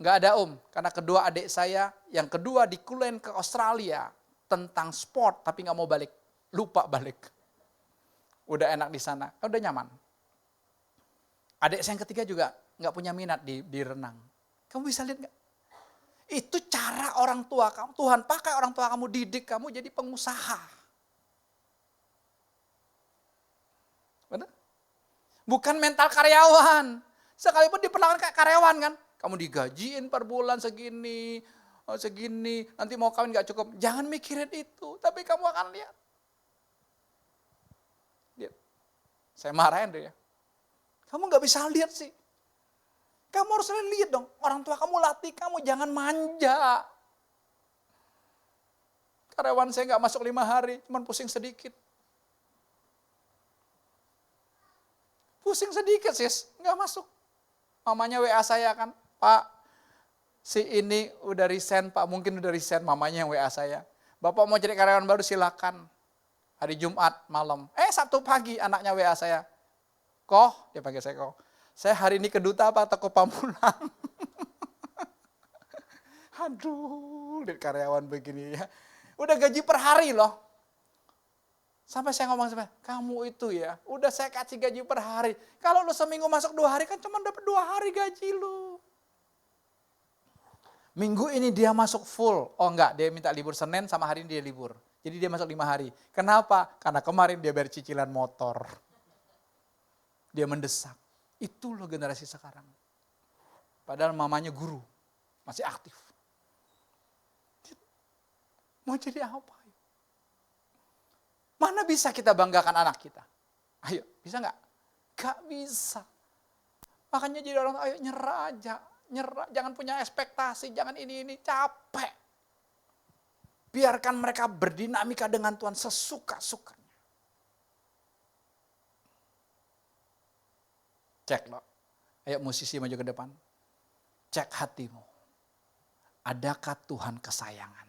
S3: Nggak ada Om, karena kedua adik saya, yang kedua dikulen ke Australia tentang sport, tapi nggak mau balik, lupa balik. Udah enak di sana, udah nyaman. Adik saya yang ketiga juga nggak punya minat di renang. Kamu bisa lihat nggak? Itu cara orang tua kamu. Tuhan pakai orang tua kamu, didik kamu jadi pengusaha. Benar? Bukan mental karyawan. Sekalipun diperlakukan kayak karyawan kan. Kamu digajiin per bulan segini, nanti mau kawin gak cukup. Jangan mikirin itu, tapi kamu akan lihat. Saya marahin dia. Kamu gak bisa lihat sih. Kamu harus lihat dong, orang tua kamu latih kamu, jangan manja. Karyawan saya gak masuk 5 hari, cuman pusing sedikit. Pusing sedikit sis, gak masuk. Mamanya WA saya kan, Pak, si ini udah resign, Pak mungkin udah resign, mamanya yang WA saya. Bapak mau jadi karyawan baru silakan. Hari Jumat malam, Sabtu pagi anaknya WA saya. Koh, dia panggil saya Koh. Saya hari ini ke duta apa atau ke Pamulang? Aduh, lihat karyawan begini ya. Udah gaji per hari loh. Sampai saya ngomong sama, kamu itu ya, udah saya kasih gaji per hari. Kalau lu seminggu masuk 2 hari kan cuma dapat 2 hari gaji lu. Minggu ini dia masuk full. Oh enggak, dia minta libur Senin sama hari ini dia libur. Jadi dia masuk 5 hari. Kenapa? Karena kemarin dia bayar cicilan motor. Dia mendesak. Itu loh generasi sekarang. Padahal mamanya guru. Masih aktif. Mau jadi apa? Mana bisa kita banggakan anak kita? Ayo, bisa nggak? Gak bisa. Makanya jadi orang, ayo nyerah aja. Nyerah, jangan punya ekspektasi, jangan ini, capek. Biarkan mereka berdinamika dengan Tuhan sesuka-sukanya. Cek loh. Ayo musisi maju ke depan. Cek hatimu. Adakah Tuhan kesayangan?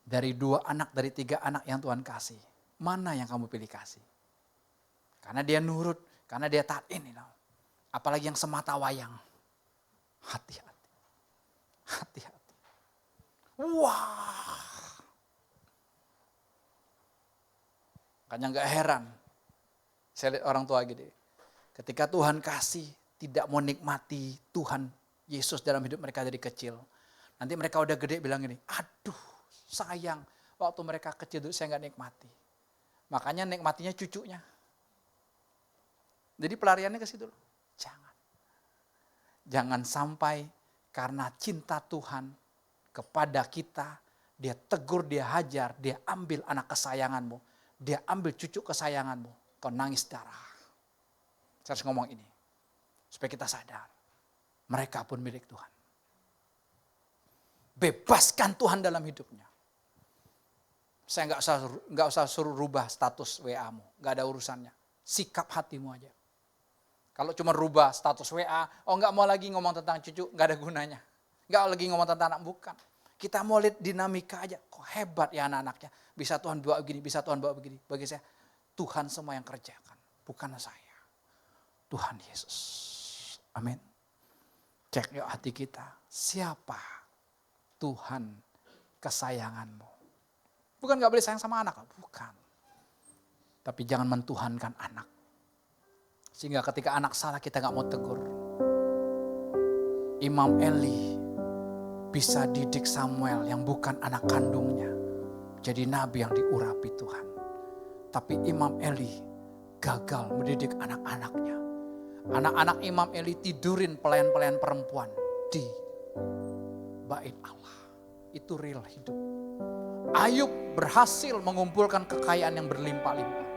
S3: Dari 2 anak, dari 3 anak yang Tuhan kasih. Mana yang kamu pilih kasih? Karena dia nurut, karena dia taat ini loh. Apalagi yang semata wayang. Hati-hati. Hati-hati. Wah. Makanya gak heran. Saya lihat orang tua gini. Ketika Tuhan kasih, tidak mau nikmati Tuhan Yesus dalam hidup mereka dari kecil. Nanti mereka udah gede bilang gini, aduh sayang waktu mereka kecil dulu saya gak nikmati. Makanya nikmatinya cucunya. Jadi pelariannya ke situ. Jangan sampai karena cinta Tuhan kepada kita, dia tegur, dia hajar, dia ambil anak kesayanganmu, dia ambil cucu kesayanganmu, kau nangis darah. Saya harus ngomong ini, supaya kita sadar, mereka pun milik Tuhan. Bebaskan Tuhan dalam hidupnya. Saya nggak usah suruh rubah status WA-mu, nggak ada urusannya. Sikap hatimu aja. Kalau cuma rubah status WA, nggak mau lagi ngomong tentang cucu, nggak ada gunanya. Nggak lagi ngomong tentang anak, bukan. Kita mau lihat dinamika aja, kok hebat ya anak-anaknya. Bisa Tuhan bawa begini, bisa Tuhan bawa begini. Bagi saya, Tuhan semua yang kerjakan, bukan saya. Tuhan Yesus. Amin. Cek yuk hati kita, siapa Tuhan kesayanganmu? Bukan gak boleh sayang sama anak, bukan. Tapi jangan mentuhankan anak. Sehingga ketika anak salah kita gak mau tegur. Imam Eli bisa didik Samuel yang bukan anak kandungnya. Jadi nabi yang diurapi Tuhan. Tapi Imam Eli gagal mendidik anak-anaknya. Anak-anak Imam Eli tidurin pelayan-pelayan perempuan di bait Allah. Itu real hidup. Ayub berhasil mengumpulkan kekayaan yang berlimpah-limpah.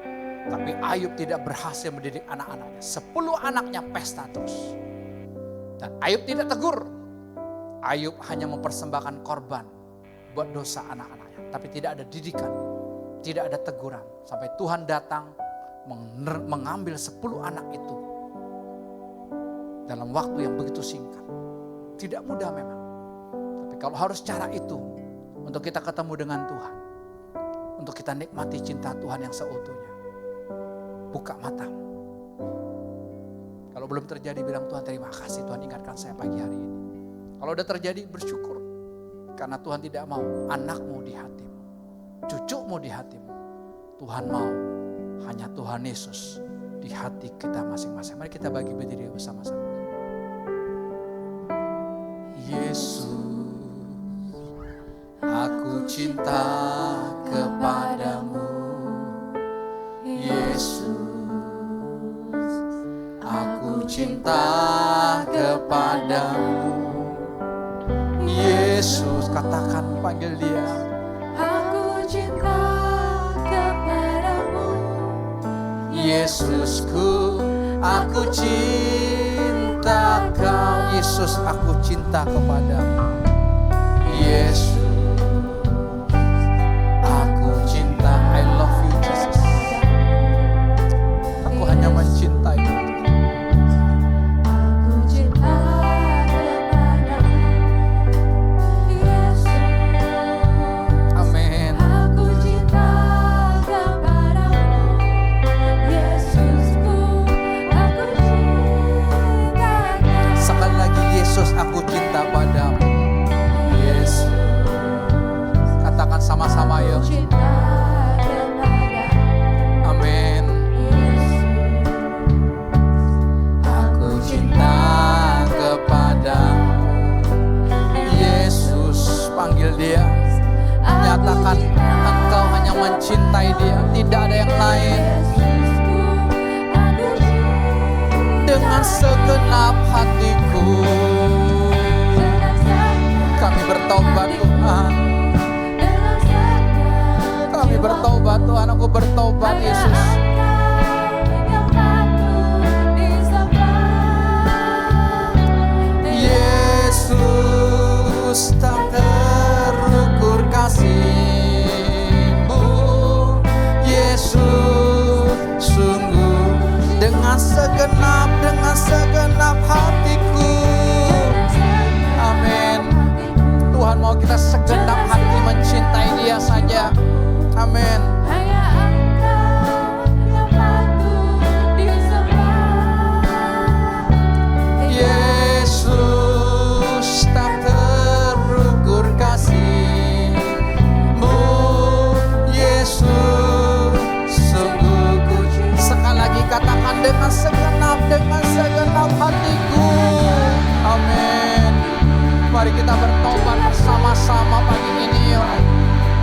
S3: Tapi Ayub tidak berhasil mendidik anak-anaknya. 10 anaknya pesta terus. Dan Ayub tidak tegur. Ayub hanya mempersembahkan korban buat dosa anak-anaknya. Tapi tidak ada didikan. Tidak ada teguran. Sampai Tuhan datang mengambil 10 anak itu. Dalam waktu yang begitu singkat. Tidak mudah memang. Tapi kalau harus cara itu. Untuk kita ketemu dengan Tuhan. Untuk kita nikmati cinta Tuhan yang seutuhnya. Buka matamu. Kalau belum terjadi bilang Tuhan terima kasih Tuhan ingatkan saya pagi hari ini. Kalau udah terjadi bersyukur. Karena Tuhan tidak mau anakmu di hatimu. Cucumu di hatimu. Tuhan mau hanya Tuhan Yesus di hati kita masing-masing. Mari kita bagi berdiri bersama-sama. Yesus. cinta kepadamu, Yesus. Aku cinta kepadamu, Yesus. Katakan, panggil dia.
S2: Aku cinta kepadamu,
S3: Yesusku, aku cinta kau. Yesus, aku cinta kepadamu, Yesus. Aku cinta, I love you Jesus. Aku hanya mencintai.
S2: Aku cinta kepadamu, Yesus.
S3: Amin.
S2: Aku cinta kepadamu, Yesusku. Aku cinta kau.
S3: Sekali lagi, Yesus, aku cinta padamu, Yesus. Katakan sama-sama yuk.
S2: Cinta kepadamu,
S3: Amin.
S2: Yesus.
S3: Aku cinta kepadamu, Yesus. Panggil dia. Nyatakan engkau hanya mencintai dia, tidak ada yang lain.
S2: Yesusku, aku cinta
S3: Dengan segenap hatiku kami bertobat Tuhan. Kami bertobat Tuhan, aku bertobat Yesus. Yesus, tak terukur kasih-Mu, Yesus. Sungguh dengan segenap hatiku. Amin. Tuhan mau kita segenap hati mencintai dia saja. Amin. Yesus, tak terukur kasih-Mu, Yesus. Sungguh ku cinta. Sekali lagi katakan, dengan segenap hatiku. Amin. Mari kita bertobat bersama-sama pagi ini yuk.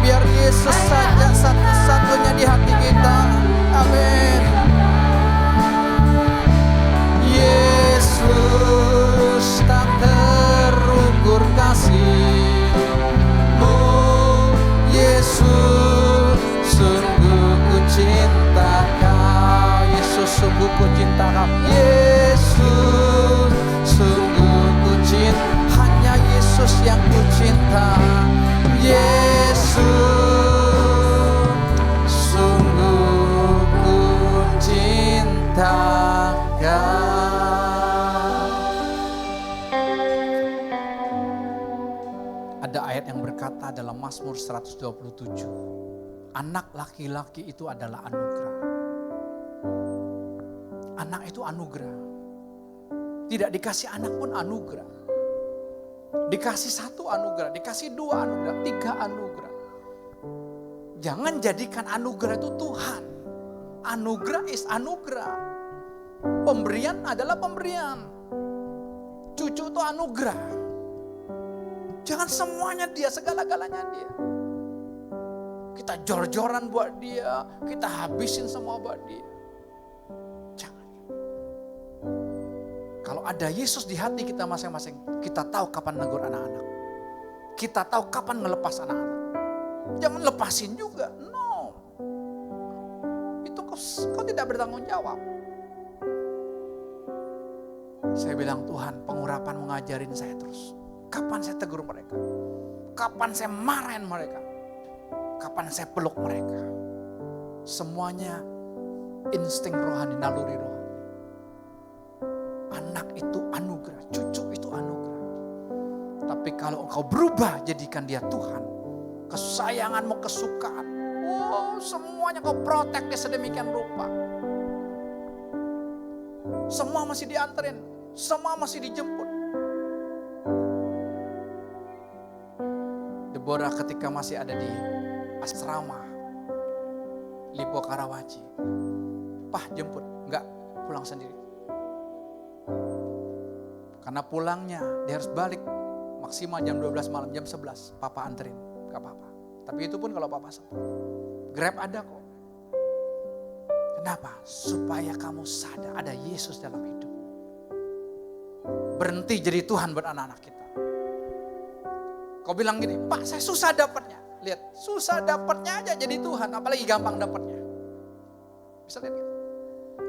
S3: Biar Yesus saja satu-satunya di hati kita. Amin. Yesus, tak terukur kasih-Mu, Yesus. Sungguh ku cinta kau, Yesus. Sungguh ku cinta kau, Yesus. Sungguh ku cinta, hanya Yesus yang ku cinta, Yesus. Sungguh ku cinta kau. Ada ayat yang berkata dalam Mazmur 127, anak laki-laki itu adalah anugerah. Anak itu anugerah. Tidak dikasih anak pun anugerah. Dikasih satu anugerah, dikasih dua anugerah, tiga anugerah. Jangan jadikan anugerah itu Tuhan. Anugerah is anugerah. Pemberian adalah pemberian. Cucu itu anugerah. Jangan semuanya dia, segala-galanya dia. Kita jor-joran buat dia, kita habisin semua buat dia. Jangan. Kalau ada Yesus di hati kita masing-masing, kita tahu kapan negur anak-anak. Kita tahu kapan ngelepas anak-anak. Jangan lepasin juga, no. Itu kau tidak bertanggung jawab. Saya bilang, Tuhan, pengurapan mengajarin saya terus. Kapan saya tegur mereka? Kapan saya marahin mereka? Kapan saya peluk mereka? Semuanya insting rohani, naluri rohani. Anak itu anugerah, cucu itu anugerah. Tapi kalau engkau berubah, jadikan dia Tuhan. Kesayanganmu, kesukaan. Oh, semuanya kau protek dia sedemikian rupa. Semua masih dianterin, semua masih dijemput. Deborah ketika masih ada di asrama Lipo Karawaci, Pah jemput, enggak, pulang sendiri. Karena pulangnya dia harus balik maksimal jam 12 malam, jam 11 Papa anterin, enggak apa-apa. Tapi itu pun kalau papa sempat. Grab ada kok. Kenapa? Supaya kamu sadar ada Yesus dalam hidup. Berhenti jadi Tuhan buat anak-anak kita. Kau bilang gini, Pak saya susah dapatnya. Lihat, susah dapatnya aja jadi Tuhan, apalagi gampang dapatnya. Bisa lihat gitu?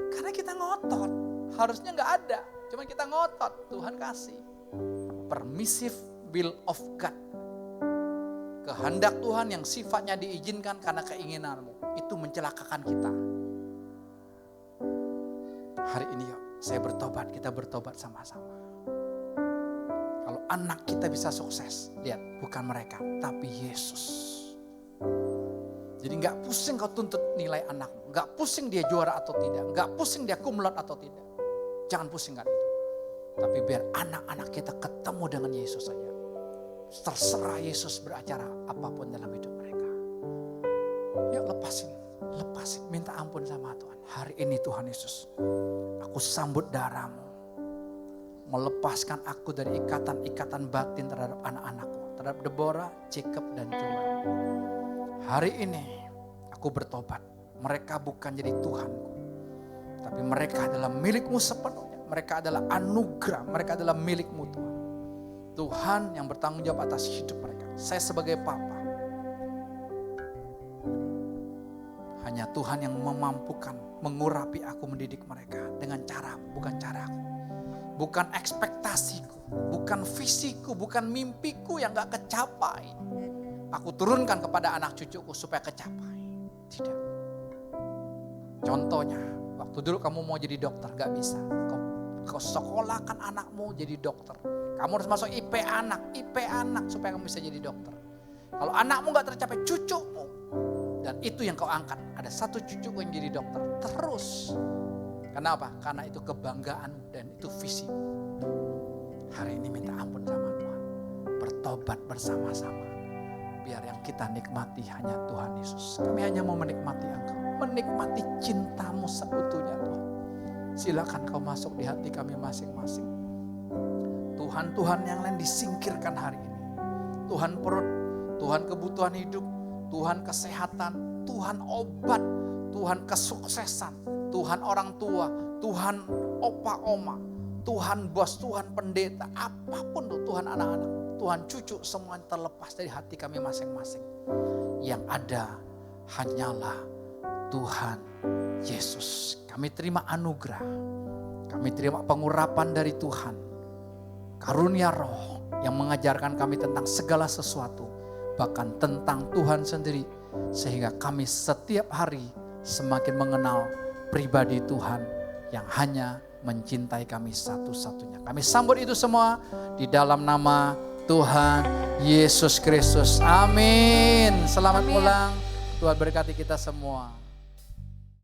S3: Karena kita ngotot, harusnya nggak ada. Cuma kita ngotot, Tuhan kasih. Permissive will of God. Kehendak Tuhan yang sifatnya diizinkan karena keinginanmu. Itu mencelakakan kita. Hari ini yuk, saya bertobat, kita bertobat sama-sama. Kalau anak kita bisa sukses, lihat bukan mereka, tapi Yesus. Jadi gak pusing kau tuntut nilai anakmu, gak pusing dia juara atau tidak, gak pusing dia kumlot atau tidak. Jangan pusingkan itu. Tapi biar anak-anak kita ketemu dengan Yesus saja. Terserah Yesus beracara apapun dalam hidup mereka. Yuk lepasin, minta ampun sama Tuhan. Hari ini Tuhan Yesus, aku sambut darah-Mu. Melepaskan aku dari ikatan-ikatan batin terhadap anak-anakku. Terhadap Deborah, Jacob, dan Joel. Hari ini aku bertobat. Mereka bukan jadi Tuhanku. Tapi mereka adalah milik-Mu sepenuhnya. Mereka adalah anugerah. Mereka adalah milik-Mu Tuhan. Tuhan yang bertanggung jawab atas hidup mereka. Saya sebagai papa. Hanya Tuhan yang memampukan mengurapi aku mendidik mereka. Dengan cara, bukan caraku. Bukan ekspektasiku, bukan visiku, bukan mimpiku yang gak kecapai. Aku turunkan kepada anak cucuku supaya kecapai. Tidak. Contohnya, waktu dulu kamu mau jadi dokter, gak bisa. Kau sekolahkan anakmu jadi dokter. Kamu harus masuk IP anak supaya kamu bisa jadi dokter. Kalau anakmu gak tercapai, cucumu. Dan itu yang kau angkat. Ada satu cucuku yang jadi dokter. Terus. Kenapa? Karena itu kebanggaan dan itu visi. Hari ini minta ampun sama Tuhan. Bertobat bersama-sama. Biar yang kita nikmati hanya Tuhan Yesus. Kami hanya mau menikmati Engkau. Menikmati cinta-Mu seutuhnya Tuhan. Silakan kau masuk di hati kami masing-masing. Tuhan-Tuhan yang lain disingkirkan hari ini. Tuhan perut, Tuhan kebutuhan hidup, Tuhan kesehatan, Tuhan obat, Tuhan kesuksesan. Tuhan orang tua, Tuhan opa oma, Tuhan bos, Tuhan pendeta, apapun tuh Tuhan anak-anak, Tuhan cucu, semua terlepas dari hati kami masing-masing. Yang ada hanyalah Tuhan Yesus. Kami terima anugerah, kami terima pengurapan dari Tuhan. Karunia Roh yang mengajarkan kami tentang segala sesuatu, bahkan tentang Tuhan sendiri. Sehingga kami setiap hari semakin mengenal pribadi Tuhan yang hanya mencintai kami satu-satunya. Kami sambut itu semua di dalam nama Tuhan Yesus Kristus. Amin. Selamat pulang. Tuhan berkati kita semua.